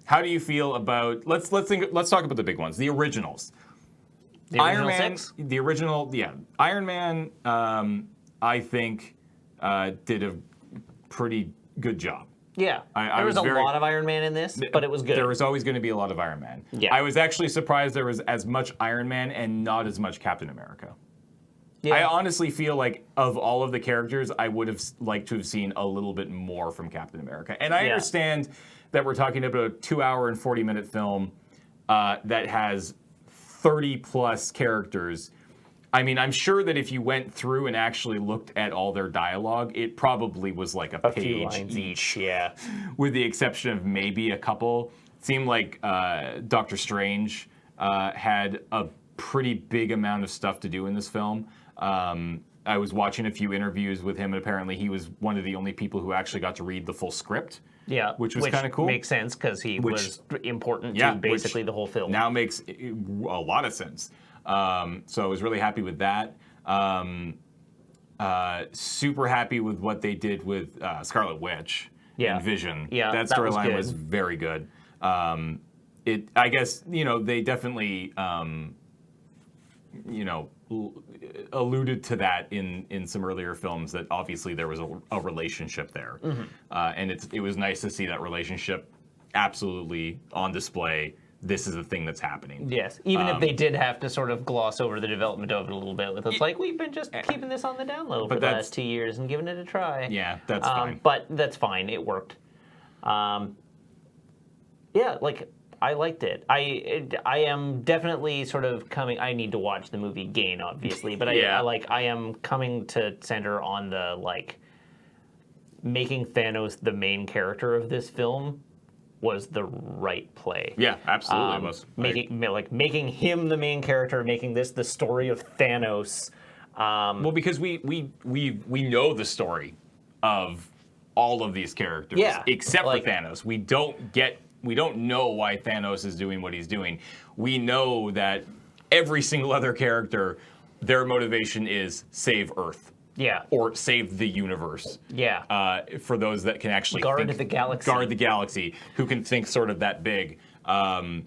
How do you feel about? Let's talk about the big ones. The originals. The original six? The original, yeah. Iron Man, I think, did a pretty good job. Yeah. There was a lot of Iron Man in this, but it was good. There was always going to be a lot of Iron Man. Yeah. I was actually surprised there was as much Iron Man and not as much Captain America. Yeah. I honestly feel like of all of the characters, I would have liked to have seen a little bit more from Captain America. And I understand that we're talking about a 2-hour and 40-minute film that has 30-plus characters. I mean, I'm sure that if you went through and actually looked at all their dialogue, it probably was like a page few lines each, yeah. With the exception of maybe a couple. It seemed like Doctor Strange had a pretty big amount of stuff to do in this film. I was watching a few interviews with him, and apparently he was one of the only people who actually got to read the full script. Yeah, which was kind of cool. Makes sense because he was important to basically the whole film. Now makes a lot of sense. So I was really happy with that. Super happy with what they did with Scarlet Witch and Vision. Yeah, that storyline was very good. I guess they definitely alluded to that in some earlier films, that obviously there was a relationship there, and it was nice to see that relationship absolutely on display. This is the thing that's happening. Yes, even if they did have to sort of gloss over the development of it a little bit, with it's like, we've been just keeping this on the down low for the last 2 years and giving it a try. Yeah, that's fine. But that's fine. It worked. Yeah, like, I liked it. I am definitely sort of coming. I need to watch the movie Gain, obviously, but I am coming to center on the making Thanos the main character of this film was the right play. Yeah, absolutely it was. Making him the main character, making this the story of Thanos. Well, because we know the story of all of these characters, except for Thanos. We don't know why Thanos is doing what he's doing. We know that every single other character, their motivation is save Earth. Yeah. Or save the universe. Yeah. For those that can actually guard the galaxy, who can think sort of that big. But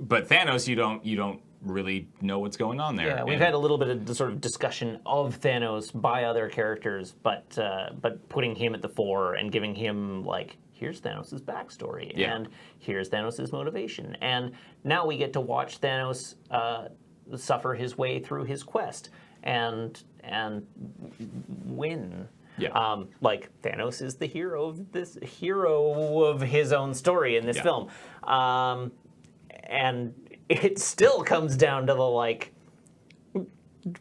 Thanos, you don't really know what's going on there. Yeah, we've had a little bit of the sort of discussion of Thanos by other characters, but putting him at the fore and giving him here's Thanos' backstory, and here's Thanos' motivation, and now we get to watch Thanos suffer his way through his quest and win. Yeah. Thanos is the hero of his own story in this film, and it still comes down to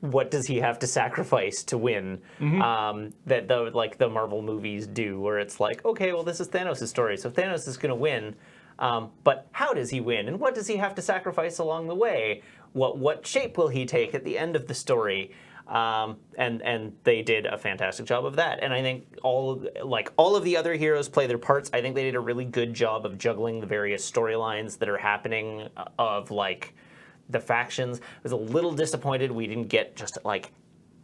what does he have to sacrifice to win? That the Marvel movies do, where it's okay, well, this is Thanos' story, so Thanos is going to win. But how does he win, and what does he have to sacrifice along the way? What shape will he take at the end of the story? And they did a fantastic job of that. And I think all of the other heroes play their parts. I think they did a really good job of juggling the various storylines that are happening of the factions. I was a little disappointed we didn't get just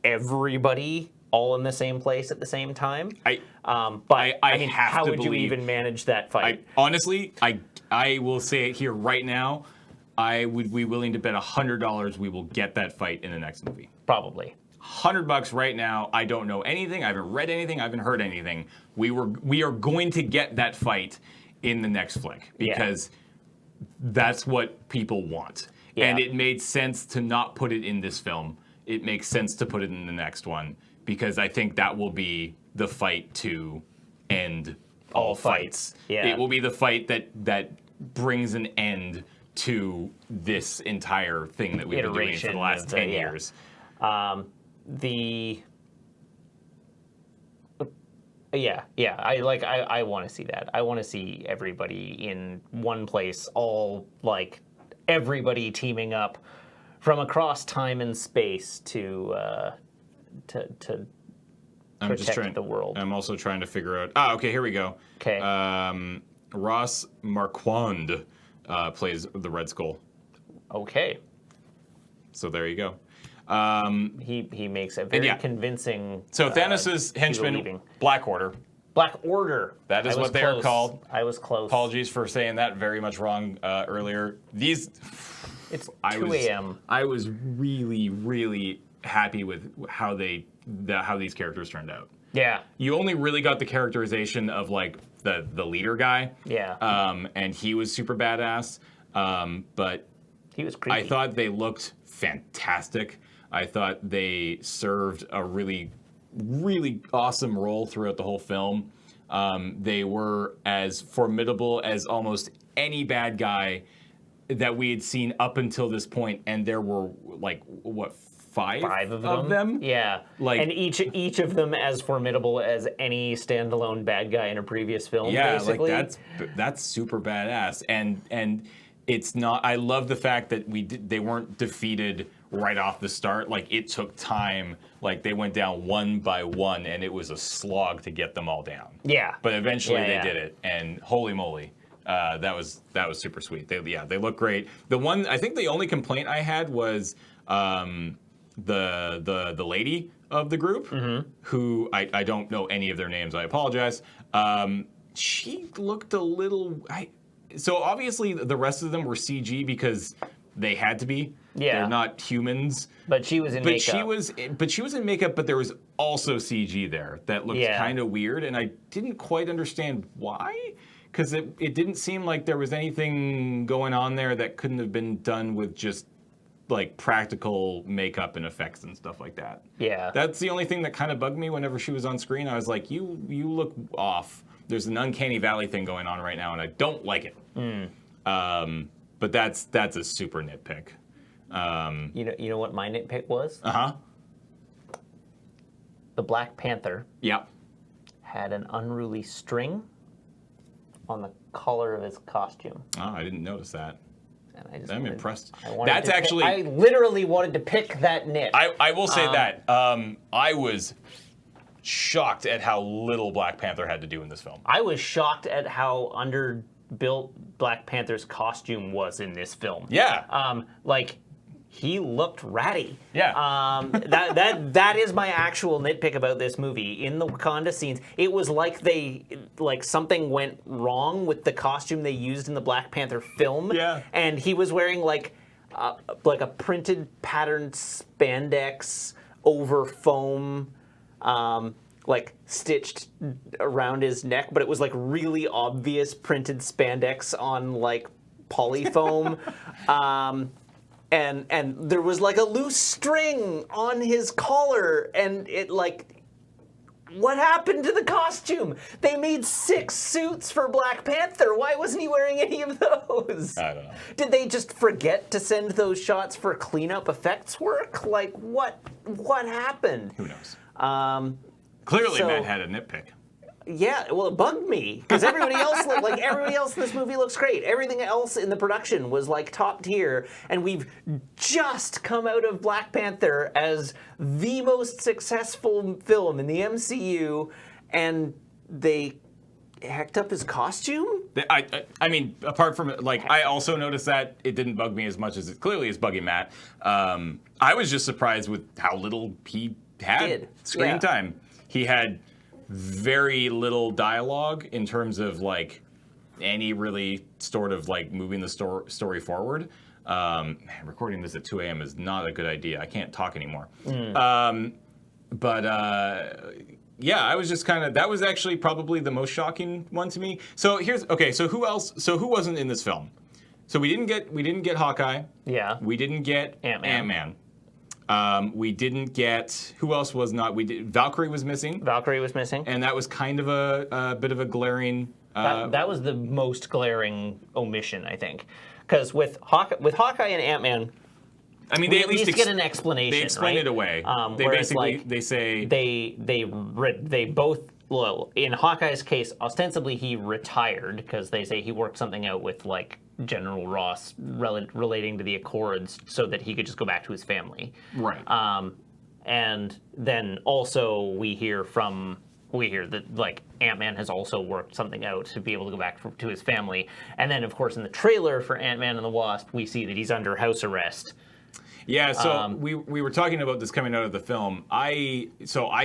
everybody all in the same place at the same time. How would you even manage that fight? Honestly, I will say it here right now. I would be willing to bet $100 we will get that fight in the next movie. Probably. $100 right now. I don't know anything. I haven't read anything. I haven't heard anything. We are going to get that fight in the next flick because that's what people want. Yeah. And it made sense to not put it in this film. It makes sense to put it in the next one because I think that will be the fight to end all fights. Yeah. It will be the fight that brings an end to this entire thing that we've been doing for the last 10 years. I want to see that. I want to see everybody in one place, all everybody teaming up from across time and space to protect the world. I'm also trying to figure out. Okay, here we go. Okay. Ross Marquand plays the Red Skull. Okay. So there you go. He makes a very convincing. So Thanos' henchman, Black Order. Black Order. That is what they are called. I was close. Apologies for saying that very much wrong earlier. It's 2 a.m. I was really, really happy with how these characters turned out. Yeah. You only really got the characterization of the leader guy. Yeah. And he was super badass. But he was creepy. I thought they looked fantastic. I thought they served a really, really awesome role throughout the whole film. They were as formidable as almost any bad guy that we had seen up until this point, and there were five of them? Yeah. And each of them as formidable as any standalone bad guy in a previous film, basically. That's super badass. And it's not. I love the fact that they weren't defeated right off the start. It took time. They went down one by one, and it was a slog to get them all down. Yeah. But eventually they did it, and holy moly. That was super sweet. They look great. I think the only complaint I had was the lady of the group, who I don't know any of their names. I apologize. She looked a little. So obviously the rest of them were CG because they had to be. Yeah. They're not humans. But she was in makeup. She was in makeup, but there was also CG there that looked kind of weird, and I didn't quite understand why. Because it didn't seem like there was anything going on there that couldn't have been done with just like practical makeup and effects and stuff like that. Yeah. That's the only thing that kind of bugged me whenever she was on screen. I was like, you look off. There's an uncanny valley thing going on right now, and I don't like it. But that's a super nitpick. You know what my nitpick was? The Black Panther. Yep. Had an unruly string on the collar of his costume. Oh, I didn't notice that. And I'm impressed. I literally wanted to pick that nit. I will say that. I was shocked at how little Black Panther had to do in this film. I was shocked at how underbuilt Black Panther's costume was in this film. Yeah. He looked ratty. Yeah. That is my actual nitpick about this movie. In the Wakanda scenes, it was like something went wrong with the costume they used in the Black Panther film. Yeah. And he was wearing like a printed patterned spandex over foam, stitched around his neck, but it was like really obvious printed spandex on like polyfoam. And there was like a loose string on his collar, and it what happened to the costume? They made 6 suits for Black Panther. Why wasn't he wearing any of those? I don't know. Did they just forget to send those shots for cleanup effects work? Like what happened? Who knows? Clearly, Matt had a nitpick. Yeah, well, it bugged me because everybody else in this movie looks great. Everything else in the production was like top tier, and we've just come out of Black Panther as the most successful film in the MCU, and they hecked up his costume. I mean, apart from I also noticed that it didn't bug me as much as it clearly is bugging Matt. I was just surprised with how little he had screen time. He had very little dialogue in terms of any really sort of moving the story forward. Recording this at 2 a.m. is not a good idea. I can't talk anymore. I was just kind of, that was actually probably the most shocking one to me. So so who else? So who wasn't in this film? So we didn't get Hawkeye. Yeah. We didn't get Ant-Man. We didn't get, who else was not? Valkyrie was missing. And that was kind of a bit of a glaring. That was the most glaring omission, I think, because with Hawkeye and Ant-Man, I mean, they at least get an explanation. They explain it away. They basically they say they both. Well, in Hawkeye's case, ostensibly he retired because they say he worked something out with General Ross relating to the Accords so that he could just go back to his family. Right. And then also we hear that Ant-Man has also worked something out to be able to go back to his family. And then of course in the trailer for Ant-Man and the Wasp, we see that he's under house arrest. Yeah. So we were talking about this coming out of the film. I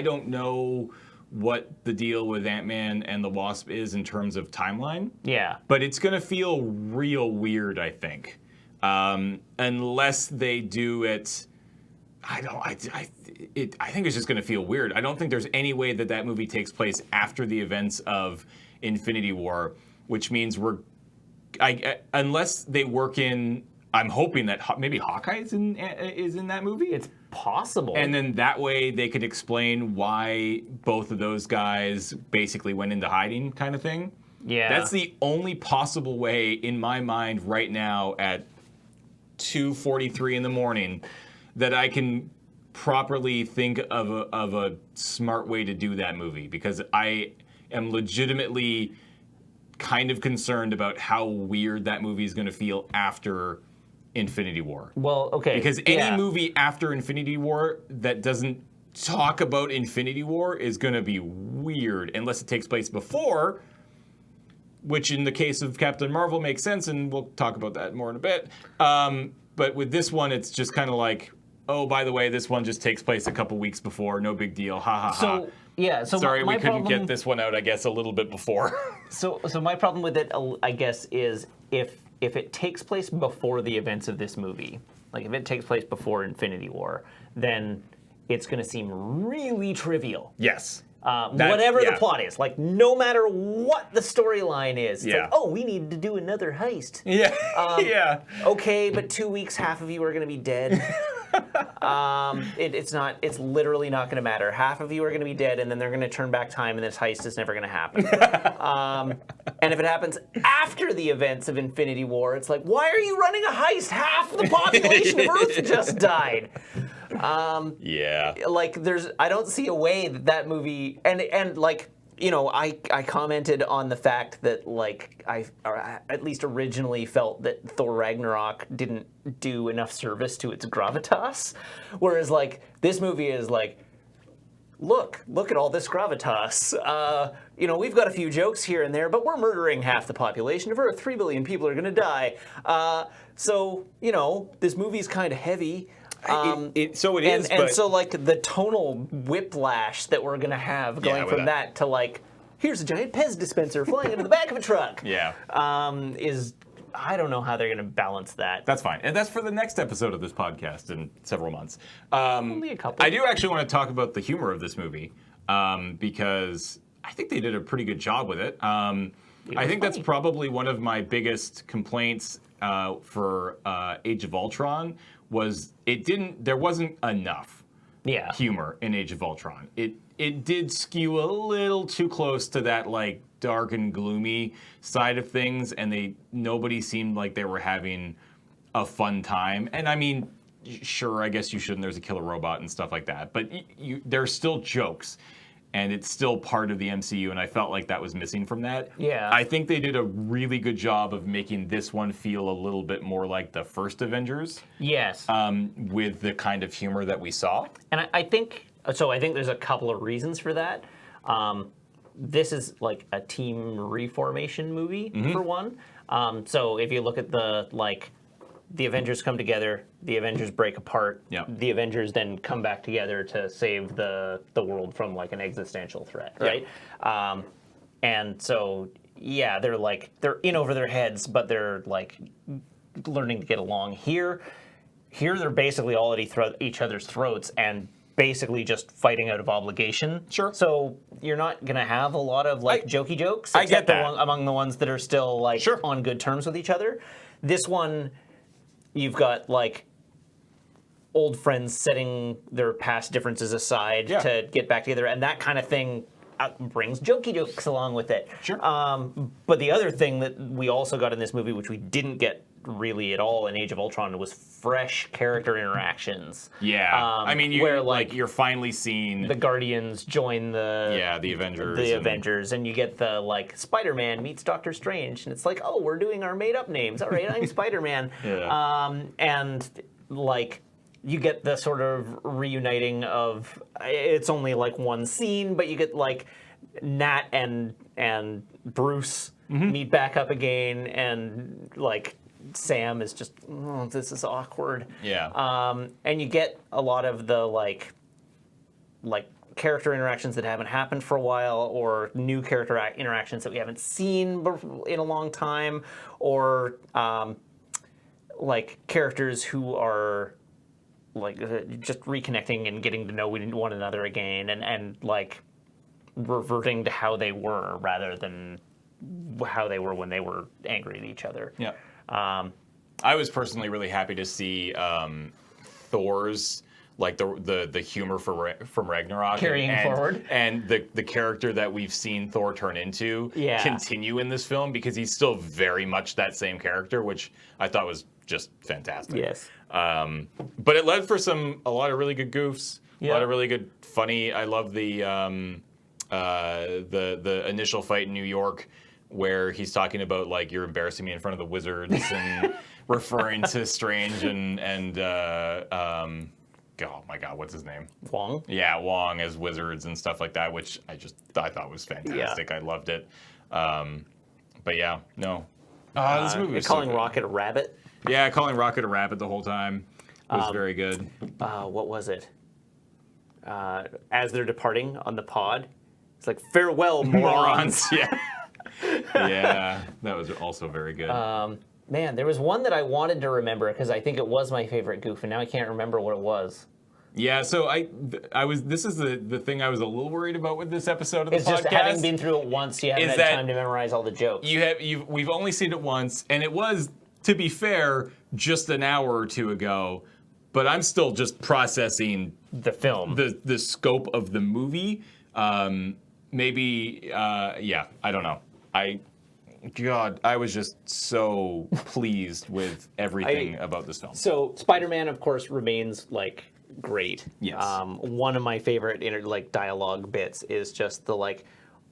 don't know what the deal with Ant-Man and the Wasp is in terms of timeline. Yeah. But it's going to feel real weird, I think. Unless they do it... I think it's just going to feel weird. I don't think there's any way that movie takes place after the events of Infinity War, which means unless they work in... I'm hoping that maybe Hawkeye is in that movie. It's possible. And then that way they could explain why both of those guys basically went into hiding, kind of thing. Yeah. That's the only possible way in my mind right now at 2:43 in the morning that I can properly think of a smart way to do that movie, because I am legitimately kind of concerned about how weird that movie is going to feel after Infinity War. Well, okay. Because any movie after Infinity War that doesn't talk about Infinity War is going to be weird unless it takes place before, which in the case of Captain Marvel makes sense, and we'll talk about that more in a bit. But with this one, it's just kind of oh, by the way, this one just takes place a couple weeks before. No big deal. Ha ha ha. So yeah. So sorry, my we couldn't problem, get this one out, I guess, a little bit before. So my problem with it, I guess, is if it takes place before the events of this movie, like if it takes place before Infinity War, then it's going to seem really trivial. Yes. Whatever the plot is, like no matter what the storyline is, it's Yeah. like, oh, we need to do another heist. Yeah. Yeah. Okay, but 2 weeks, half of you are going to be dead. It's literally not going to matter. Half of you are going to be dead, and then they're going to turn back time, and this heist is never going to happen. And if it happens after the events of Infinity War, it's like, why are you running a heist? Half the population of Earth just died. Yeah. Like, I don't see a way that movie, and like, you know, I commented on the fact that, like, I at least originally felt that Thor Ragnarok didn't do enough service to its gravitas, whereas, like, this movie is like, look at all this gravitas. You know, we've got a few jokes here and there, but we're murdering half the population of Earth. 3 billion people are going to die. So, you know, this movie's kind of heavy. So it is, and so like the tonal whiplash that we're gonna have going from that to like, here's a giant Pez dispenser flying into the back of a truck. Yeah. Is I don't know how they're gonna balance that. That's fine, and that's for the next episode of this podcast in several months. Only a couple. I do actually want to talk about the humor of this movie because I think they did a pretty good job with it. I think that's probably one of my biggest complaints for Age of Ultron was there wasn't enough humor in Age of Ultron. It did skew a little too close to that like dark and gloomy side of things, and nobody seemed like they were having a fun time. And I mean, sure, I guess you shouldn't. There's a killer robot and stuff like that, but there's still jokes. And it's still part of the MCU, and I felt like that was missing from that. Yeah. I think they did a really good job of making this one feel a little bit more like the first Avengers. Yes. With the kind of humor that we saw. And I think there's a couple of reasons for that. This is like a team reformation movie, for one. So if you look at the Avengers come together, the Avengers break apart, the Avengers then come back together to save the world from like an existential threat, right? And so they're in over their heads, but they're like learning to get along. Here they're basically all at each other's throats and basically just fighting out of obligation. Sure. So you're not gonna have a lot of like jokey jokes, I get that. among the ones that are still like on good terms with each other. This one, you've got like old friends setting their past differences aside to get back together, and that kind of thing brings jokey jokes along with it. Sure. But the other thing that we also got in this movie, which we didn't get really at all in Age of Ultron, was fresh character interactions. Yeah. I mean, where like you're finally seeing the Guardians join the Avengers. The Avengers, and you get the like Spider-Man meets Doctor Strange, and it's like, oh, we're doing our made-up names. All right, I'm Spider-Man. And like you get the sort of reuniting of, it's only like one scene, but you get like Nat and Bruce meet back up again, and like Sam is just, oh, this is awkward. Yeah. And you get a lot of the like character interactions that haven't happened for a while, or new character interactions that we haven't seen in a long time, or like characters who are like just reconnecting and getting to know one another again, and like reverting to how they were rather than how they were when they were angry at each other. Yeah. I was personally really happy to see Thor's like the humor from Ragnarok carrying forward, and the character that we've seen Thor turn into continue in this film, because he's still very much that same character, which I thought was just fantastic. Yes. But it led for a lot of really good goofs, a lot of really good funny. I love the initial fight in New York, where he's talking about like, you're embarrassing me in front of the wizards, and referring to Strange and oh my God, what's his name? Wong? Yeah, Wong as wizards and stuff like that, which I thought was fantastic. I loved it. But yeah, no. This movie was calling so good. Rocket a rabbit. Yeah, calling Rocket a rabbit the whole time. was very good. What was it? As they're departing on the pod, it's like, farewell, morons. Yeah. Yeah, that was also very good. Man, there was one that I wanted to remember because I think it was my favorite goof, and now I can't remember what it was. Yeah, so I was. This is the thing I was a little worried about with this episode of the podcast. It's just having been through it once, you haven't had time to memorize all the jokes. We've only seen it once, and it was, to be fair, just an hour or two ago. But I'm still just processing the film, the scope of the movie. Maybe, yeah, I don't know. God, I was just so pleased with everything about this film. So Spider-Man, of course, remains like great. Yes. One of my favorite dialogue bits is just the like,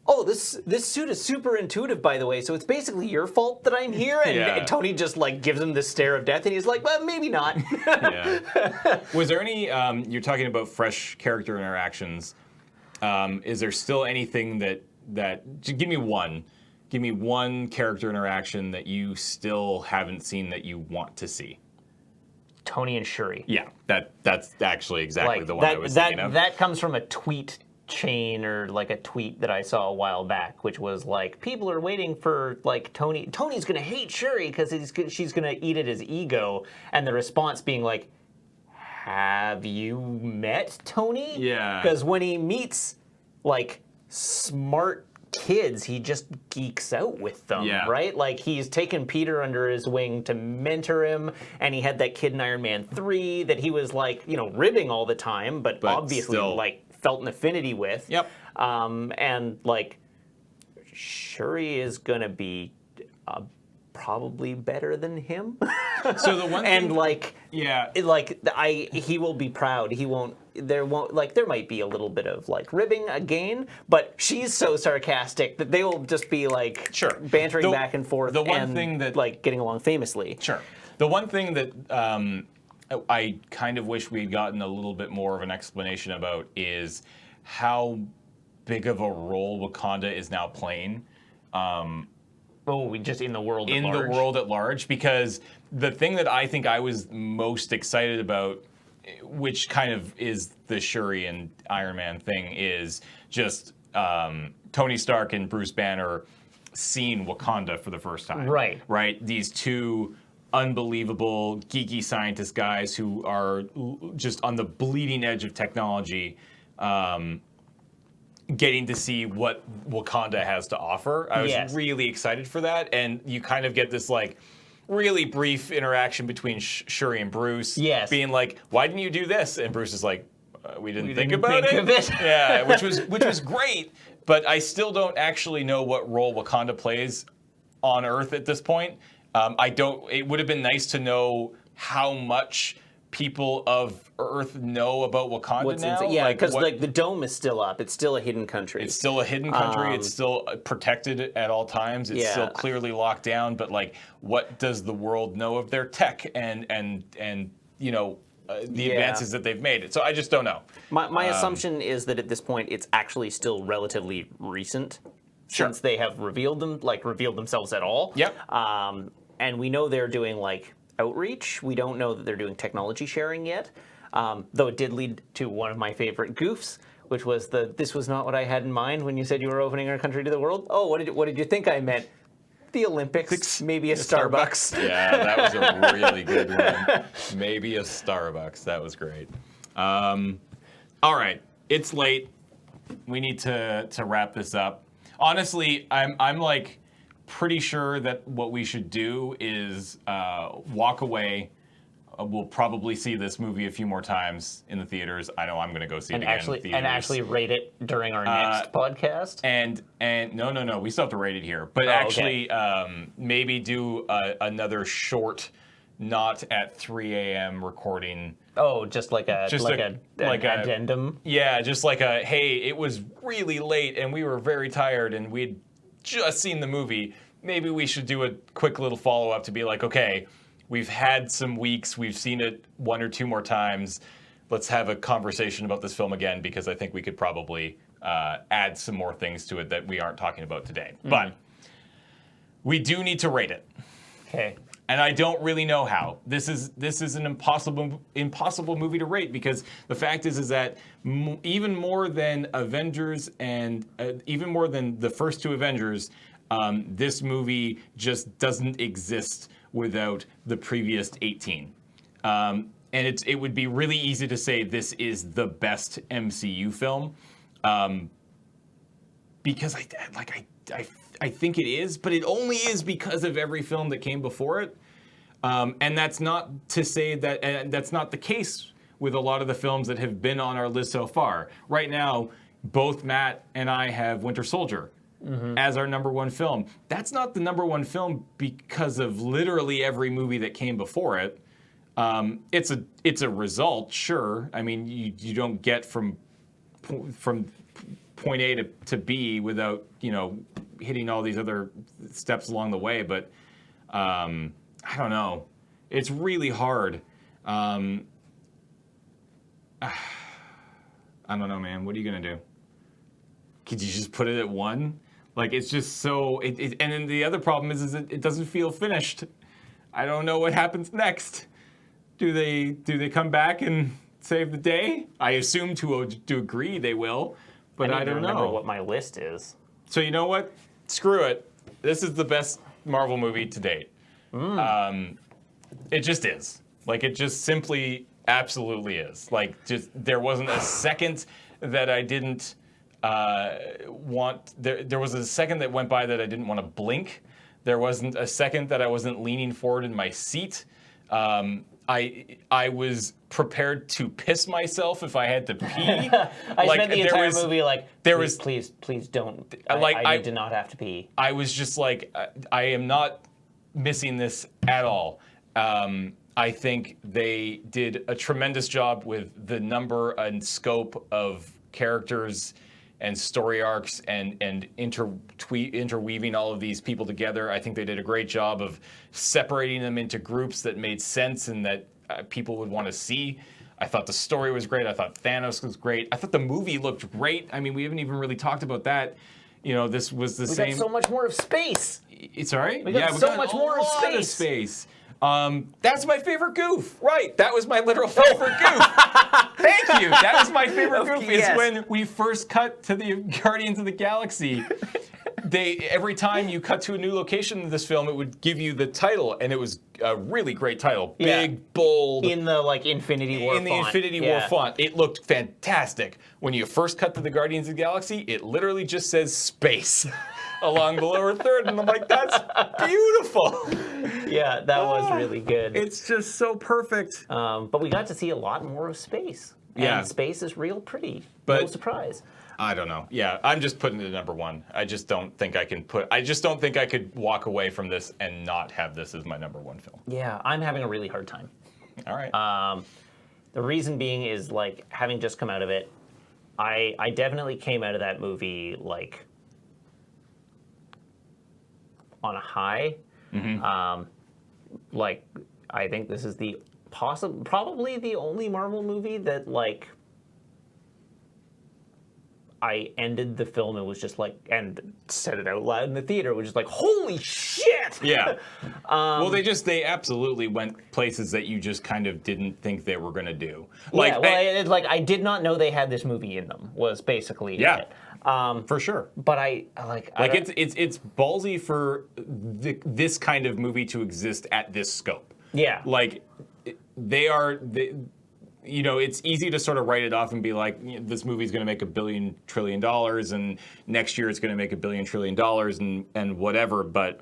oh, this suit is super intuitive, by the way, so it's basically your fault that I'm here. And Tony just like gives him the stare of death, and he's like, well, maybe not. Yeah. Was there any? You're talking about fresh character interactions. Is there still anything that? Give me one. Give me one character interaction that you still haven't seen that you want to see. Tony and Shuri. Yeah, that's actually exactly the one I was thinking of. That comes from a tweet chain or like a tweet that I saw a while back, which was like, people are waiting for like Tony's gonna hate Shuri because she's gonna eat at his ego, and the response being like, have you met Tony? Yeah. Because when he meets like smart kids, he just geeks out with them, right? Like, he's taken Peter under his wing to mentor him, and he had that kid in Iron Man 3 that he was like, ribbing all the time, but obviously still, like felt an affinity with. Yep. And like, Shuri is gonna be probably better than him. So the one thing, and like, yeah, he will be proud. There might be a little bit of like ribbing again, but she's so sarcastic that they will just be like bantering back and forth. The one thing that, like, getting along famously. Sure. The one thing that I kind of wish we'd gotten a little bit more of an explanation about is how big of a role Wakanda is now playing. Just in the world at large. In the world at large, because the thing that I think I was most excited about, which kind of is the Shuri and Iron Man thing, is just Tony Stark and Bruce Banner seeing Wakanda for the first time. Right. Right? These two unbelievable, geeky scientist guys who are just on the bleeding edge of technology, getting to see what Wakanda has to offer. I was really excited for that, and you kind of get this like really brief interaction between Shuri and Bruce, being like, "Why didn't you do this?" And Bruce is like, "We didn't think about it." Yeah, which was great, but I still don't actually know what role Wakanda plays on Earth at this point. It would have been nice to know how much people of Earth know about Wakanda now. Yeah, because like the dome is still up. It's still a hidden country. It's still a hidden country. It's still protected at all times. It's still clearly locked down. But like, what does the world know of their tech and the advances that they've made? So I just don't know. My assumption is that at this point it's actually still relatively recent since they have revealed themselves at all. Yep. And we know they're doing like outreach. We don't know that they're doing technology sharing yet, though it did lead to one of my favorite goofs, which was this was not what I had in mind when you said you were opening our country to the world. Oh, what did you think I meant? The Olympics, maybe a Starbucks. Yeah, that was a really good one. Maybe a Starbucks. That was great. All right, it's late. We need to wrap this up. Honestly, I'm like pretty sure that what we should do is walk away. We'll probably see this movie a few more times in the theaters. I know I'm going to go see it again in theaters. And actually rate it during our next podcast? And no. We still have to rate it here. But maybe do another short, not at 3 a.m. recording. Oh, just like an addendum? Yeah, just like hey, it was really late and we were very tired and we'd just seen the movie. Maybe we should do a quick little follow-up to be like, okay, we've had some weeks, we've seen it one or two more times. Let's have a conversation about this film again, because I think we could probably add some more things to it that we aren't talking about today. Mm-hmm. But we do need to rate it. Okay. And I don't really know how. This is an impossible movie to rate, because the fact is that even more than Avengers and even more than the first two Avengers, this movie just doesn't exist without the previous 18. And it would be really easy to say this is the best MCU film, because I think it is, but it only is because of every film that came before it. And that's not to say that that's not the case with a lot of the films that have been on our list so far. Right now, both Matt and I have Winter Soldier as our number one film. That's not the number one film because of literally every movie that came before it. It's a result, sure. I mean, you don't get from point A to B without, hitting all these other steps along the way. But I don't know. It's really hard. I don't know, man. What are you gonna do? Could you just put it at 1? Like, it's just so. And then the other problem is it doesn't feel finished. I don't know what happens next. Do they come back and save the day? I assume to agree they will, but I don't know. Remember what my list is. So you know what? Screw it. This is the best Marvel movie to date. It just is. Like, it just simply, absolutely is. Like, just there wasn't a second that I didn't want. There was a second that went by that I didn't want to blink. There wasn't a second that I wasn't leaning forward in my seat. I was prepared to piss myself if I had to pee. I spent the entire movie like, please don't. I need to not have to pee. I was just like, I am not missing this at all. I think they did a tremendous job with the number and scope of characters and story arcs and interweaving all of these people together. I think they did a great job of separating them into groups that made sense and that people would want to see. I thought the story was great. I thought Thanos was great. I thought the movie looked great. I mean, we haven't even really talked about that. This was the same. We got so much more of space. It's all right. We got so much more of space. That's my favorite goof. Right. That was my literal favorite goof. Thank you. That was my favorite goof. Yes. Is when we first cut to the Guardians of the Galaxy. Every time you cut to a new location in this film, it would give you the title, and it was a really great title. Big, bold. In the Infinity War font. In the Infinity War font. It looked fantastic. When you first cut to the Guardians of the Galaxy, it literally just says space along the lower third, and I'm like, that's beautiful. Yeah, that was really good. It's just so perfect. But we got to see a lot more of space. And space is real pretty. But, no surprise. I don't know. Yeah, I'm just putting it at number 1. I just don't think I could walk away from this and not have this as my number 1 film. Yeah, I'm having a really hard time. All right. The reason being is, having just come out of it, I definitely came out of that movie, on a high. Mm-hmm. I think this is probably the only Marvel movie that, I ended the film and was just and said it out loud in the theater, was just holy shit! Yeah. Well, they absolutely went places that you just kind of didn't think they were going to do. I did not know they had this movie in them, was basically it. For sure. But it's ballsy for this kind of movie to exist at this scope. Yeah. It's easy to sort of write it off and be like, this movie's going to make $1 billion trillion, and next year it's going to make $1 billion trillion, and whatever. But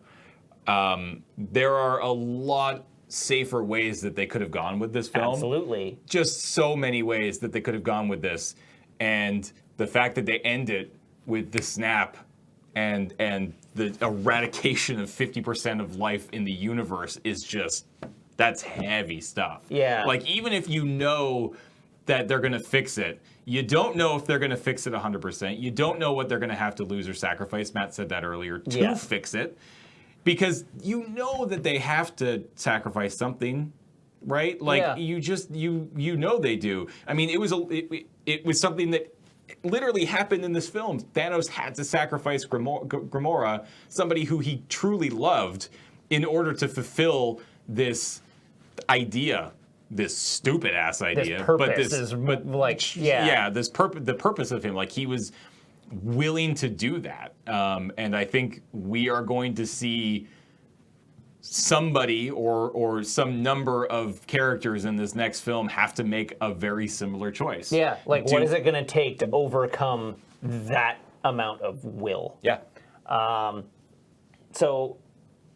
there are a lot safer ways that they could have gone with this film. Absolutely. Just so many ways that they could have gone with this, and the fact that they end it with the snap and the eradication of 50% of life in the universe is just. That's heavy stuff. Yeah. Even if you know that they're going to fix it, you don't know if they're going to fix it 100%. You don't know what they're going to have to lose or sacrifice. Matt said that earlier, to fix it. Because you know that they have to sacrifice something, right? You know they do. I mean, it was something that literally happened in this film. Thanos had to sacrifice Gamora, somebody who he truly loved, in order to fulfill this idea, this stupid ass idea, this purpose but this is the purpose of him, like he was willing to do that, and I think we are going to see somebody or some number of characters in this next film have to make a very similar choice. Yeah, like what is it going to take to overcome that amount of will? Yeah. So,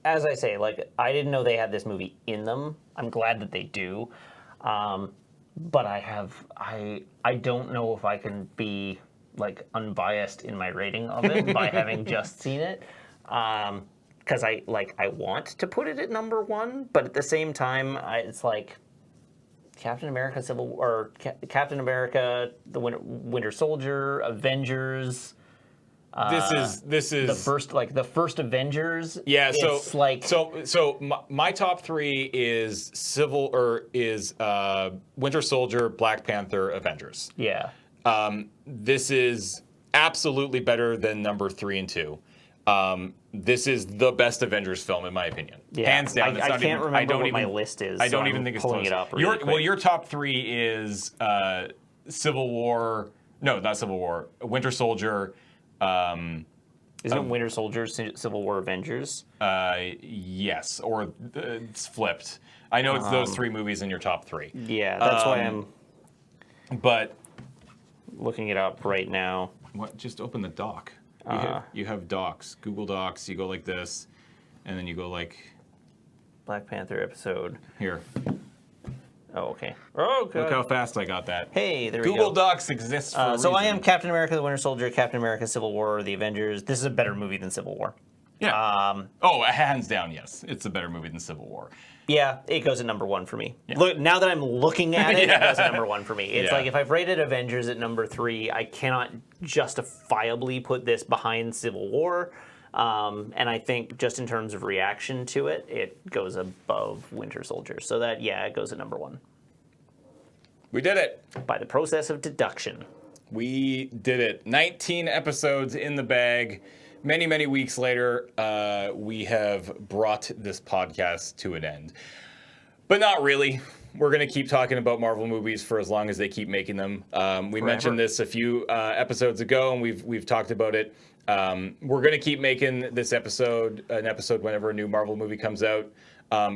as I say, like I didn't know they had this movie in them. I'm glad that they do, but I don't know if I can be like unbiased in my rating of it by having just seen it. Because I want to put it at number one, but at the same time, it's like Captain America, Captain America, the Winter Soldier, Avengers. This is the first Avengers. Yeah, so my top three is Winter Soldier, Black Panther, Avengers. Yeah. This is absolutely better than number 3 and 2. This is the best Avengers film, in my opinion. Yeah. Hands down. I can't remember what my list is. I don't even think it's pulling close. it up. Really your top 3 is Civil War. No, not Civil War. Winter Soldier. Isn't it Winter Soldier, Civil War, Avengers? Yes, or it's flipped. I know it's those 3 movies in your top 3. Yeah, that's why I'm. But looking it up right now. What? Just open the doc. You have docs, Google Docs. You go like this, and then you go like Black Panther episode. Here. Oh, okay. Oh, good. Look how fast I got that. Hey, there we go. Google Docs exists for a reason. So I am Captain America, the Winter Soldier, Captain America, Civil War, the Avengers. This is a better movie than Civil War. Yeah. Hands down, yes. It's a better movie than Civil War. Yeah, it goes at number 1 for me. Yeah. Look, now that I'm looking at it, it goes at number 1 for me. It's like if I've rated Avengers at number 3, I cannot justifiably put this behind Civil War. And I think just in terms of reaction to it, it goes above Winter Soldier. So that, it goes at number 1. We did it. By the process of deduction. We did it. 19 episodes in the bag. Many, many weeks later, we have brought this podcast to an end. But not really. We're going to keep talking about Marvel movies for as long as they keep making them. We mentioned this a few episodes ago, and we've talked about it. We're going to keep making this episode an episode whenever a new Marvel movie comes out.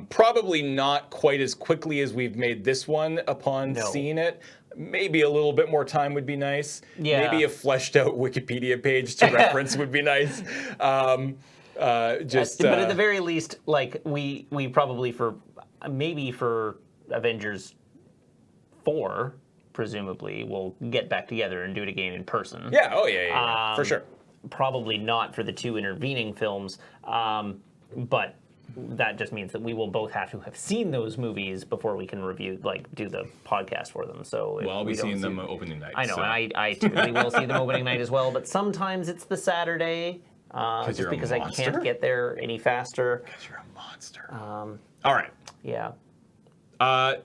Probably not quite as quickly as we've made this one upon seeing it. Maybe a little bit more time would be nice. Yeah. Maybe a fleshed out Wikipedia page to reference would be nice. But at the very least, like we probably for Avengers 4, presumably, we'll get back together and do it again in person. Yeah. Oh yeah. For sure. Probably not for the 2 intervening films, but that just means that we will both have to have seen those movies before we can do the podcast for them. So I'll be seeing them opening night. I know, and I typically will see them opening night as well, but sometimes it's the Saturday, just because I can't get there any faster. Because you're a monster. All right. Yeah.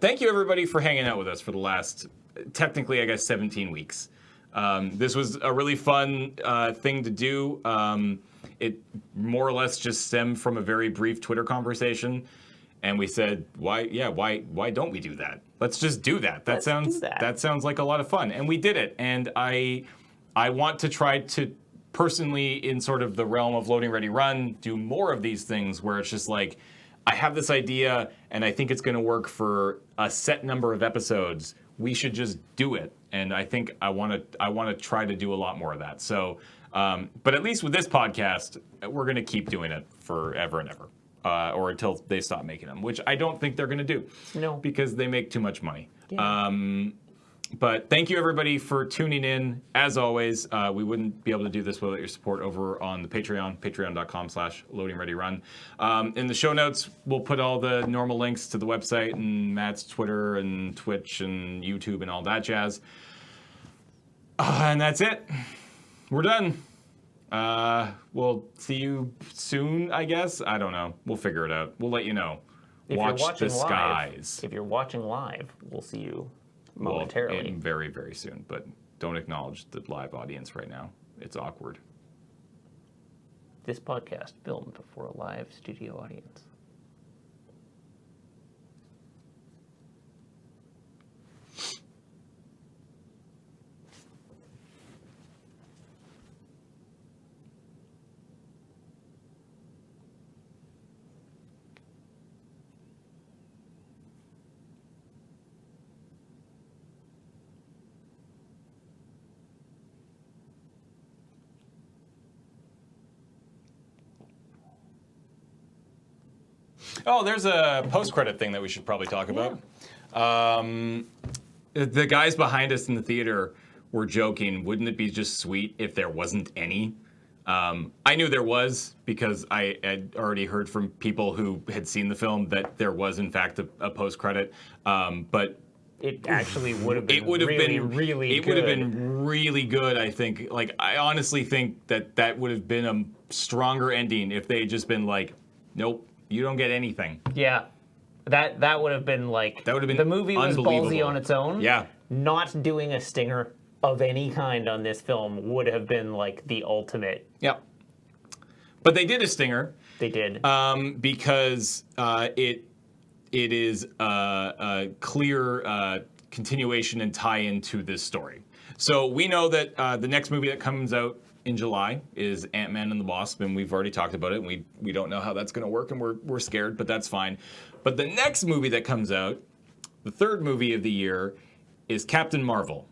Thank you, everybody, for hanging out with us for the last, technically, I guess, 17 weeks. This was a really fun thing to do. It more or less just stemmed from a very brief Twitter conversation, and we said, why don't we do that? Let's just do that. That sounds like a lot of fun, and we did it. And I want to try to personally, in sort of the realm of Loading Ready Run, do more of these things where it's just like, I have this idea, and I think it's going to work for a set number of episodes. We should just do it. And I think I want to try to do a lot more of that. So, but at least with this podcast, we're going to keep doing it forever and ever, or until they stop making them, which I don't think they're going to do. No, because they make too much money. Yeah. But thank you, everybody, for tuning in. As always, we wouldn't be able to do this without your support over on the Patreon, patreon.com/loadingreadyrun. In the show notes, we'll put all the normal links to the website and Matt's Twitter and Twitch and YouTube and all that jazz. And that's it. We're done. We'll see you soon, I guess. I don't know. We'll figure it out. We'll let you know. Watch the skies. If you're watching live, we'll see you momentarily. Well, very, very soon, but don't acknowledge the live audience right now. It's awkward. This podcast filmed before a live studio audience. Oh, there's a post-credit thing that we should probably talk about. The guys behind us in the theater were joking, wouldn't it be just sweet if there wasn't any? I knew there was because I had already heard from people who had seen the film that there was, in fact, a post-credit. But it actually would have been really good, I think. Like, I honestly think that would have been a stronger ending if they had just been like, nope, you don't get anything. Yeah. That would have been like... That would have been the movie was ballsy on its own. Yeah. Not doing a stinger of any kind on this film would have been like the ultimate. Yep. But they did a stinger. They did. Because it is a clear continuation and tie-in to this story. So we know that the next movie that comes out in July is Ant-Man and the Wasp, and we've already talked about it, and we don't know how that's going to work, and we're scared, but that's fine. But the next movie that comes out, the third movie of the year, is Captain Marvel.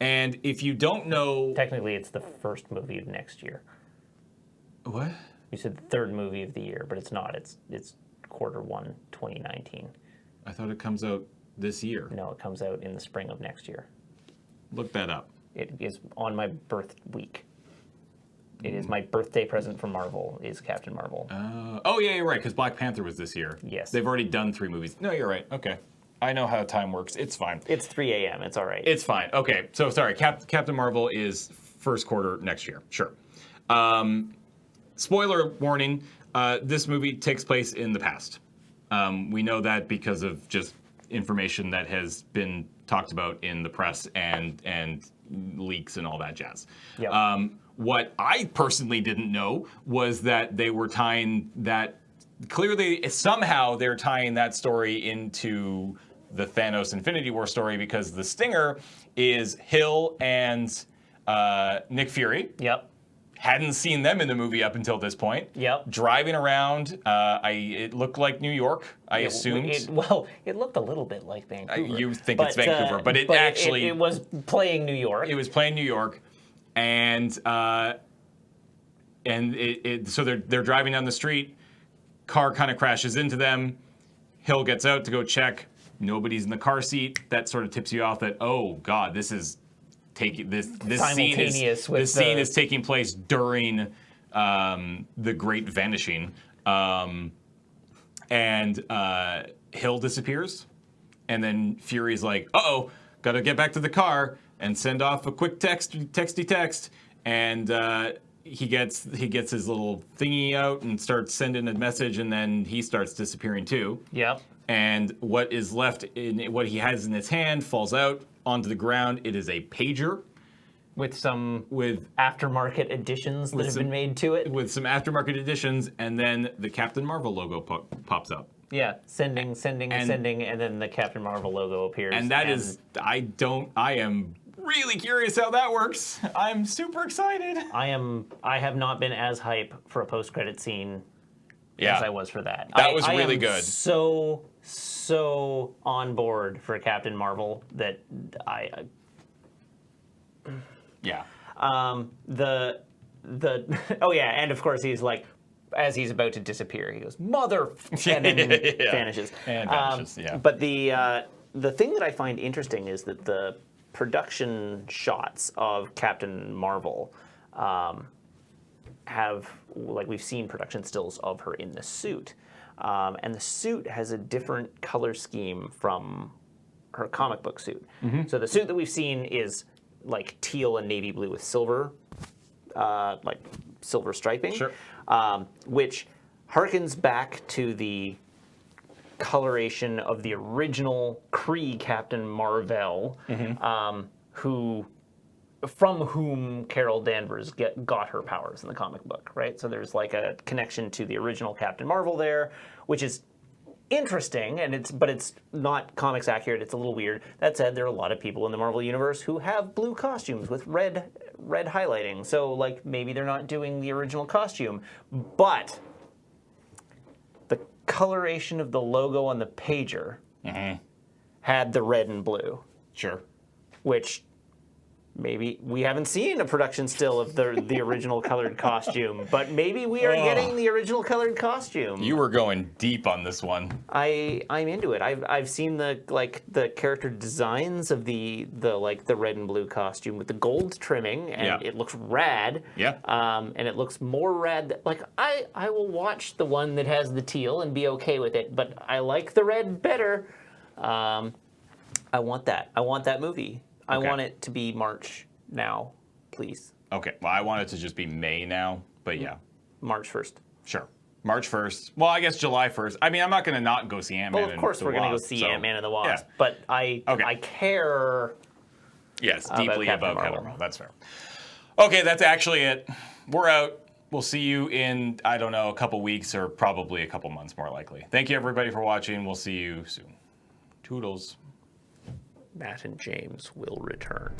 And if you don't know... Technically, it's the first movie of next year. What? You said the third movie of the year, but it's not. It's Q1 2019. I thought it comes out this year. No, it comes out in the spring of next year. Look that up. It is on my birth week. It is my birthday present from Marvel, is Captain Marvel. Oh, yeah, you're right, because Black Panther was this year. Yes. They've already done 3 movies. No, you're right. Okay. I know how time works. It's fine. It's 3 a.m. It's all right. It's fine. Okay, so sorry. Captain Marvel is first quarter next year. Sure. Spoiler warning, this movie takes place in the past. We know that because of just information that has been talked about in the press and leaks and all that jazz. Yep. What I personally didn't know was that they were tying that, clearly somehow they're tying that story into the Thanos Infinity War story, because the stinger is Hill and Nick Fury. Yep. Hadn't seen them in the movie up until this point. Yep. Driving around, it looked like New York, I assumed. It looked a little bit like Vancouver. You think it's Vancouver, but it actually... It was playing New York. It was playing New York, and so they're driving down the street, car kind of crashes into them, Hill gets out to go check, nobody's in the car seat. That sort of tips you off that, oh God, this is... This scene is taking place during the Great Vanishing, and Hill disappears, and then Fury's like, "Uh-oh, gotta get back to the car and send off a quick texty text," and he gets his little thingy out and starts sending a message, and then he starts disappearing too. Yep. And what is left in what he has in his hand falls out onto the ground. It is a pager with aftermarket additions that have been made to it. With some aftermarket additions, and then the Captain Marvel logo pops up. Yeah, sending, and then the Captain Marvel logo appears. And that is, I am really curious how that works. I'm super excited. I have not been as hype for a post-credit scene as I was for that. That was really good. So on board for Captain Marvel that yeah. The oh yeah, and of course he's like, as he's about to disappear, he goes, "Mother," and then vanishes. And vanishes. Yeah. But the thing that I find interesting is that the production shots of Captain Marvel have, like, we've seen production stills of her in the suit. And the suit has a different color scheme from her comic book suit. Mm-hmm. So the suit that we've seen is like teal and navy blue with silver, like silver striping, sure. Which harkens back to the coloration of the original Kree Captain Marvel, mm-hmm. From whom Carol Danvers got her powers in the comic book, right? So there's like a connection to the original Captain Marvel there, which is interesting, but it's not comics accurate. It's a little weird. That said, there are a lot of people in the Marvel universe who have blue costumes with red highlighting. So like maybe they're not doing the original costume, but the coloration of the logo on the pager mm-hmm. had the red and blue. Sure. Which maybe we haven't seen a production still of the original colored costume, but maybe we are getting the original colored costume. You were going deep on this one. I'm into it. I've seen the character designs of the red and blue costume with the gold trimming, and it looks rad. Yeah. And it looks more rad. I will watch the one that has the teal and be okay with it, but I like the red better. I want that. I want that movie. I want it to be March now, please. Okay. Well, I want it to just be May now, but yeah. March 1st. Sure. March 1st. Well, I guess July 1st. I mean, I'm not going to not go see Ant-Man Well, of course we're going to go see Ant-Man and the Wasp, but I care. Yes, deeply about Captain Marvel. That's fair. Okay, that's actually it. We're out. We'll see you in, I don't know, a couple weeks or probably a couple months more likely. Thank you, everybody, for watching. We'll see you soon. Toodles. Matt and James will return.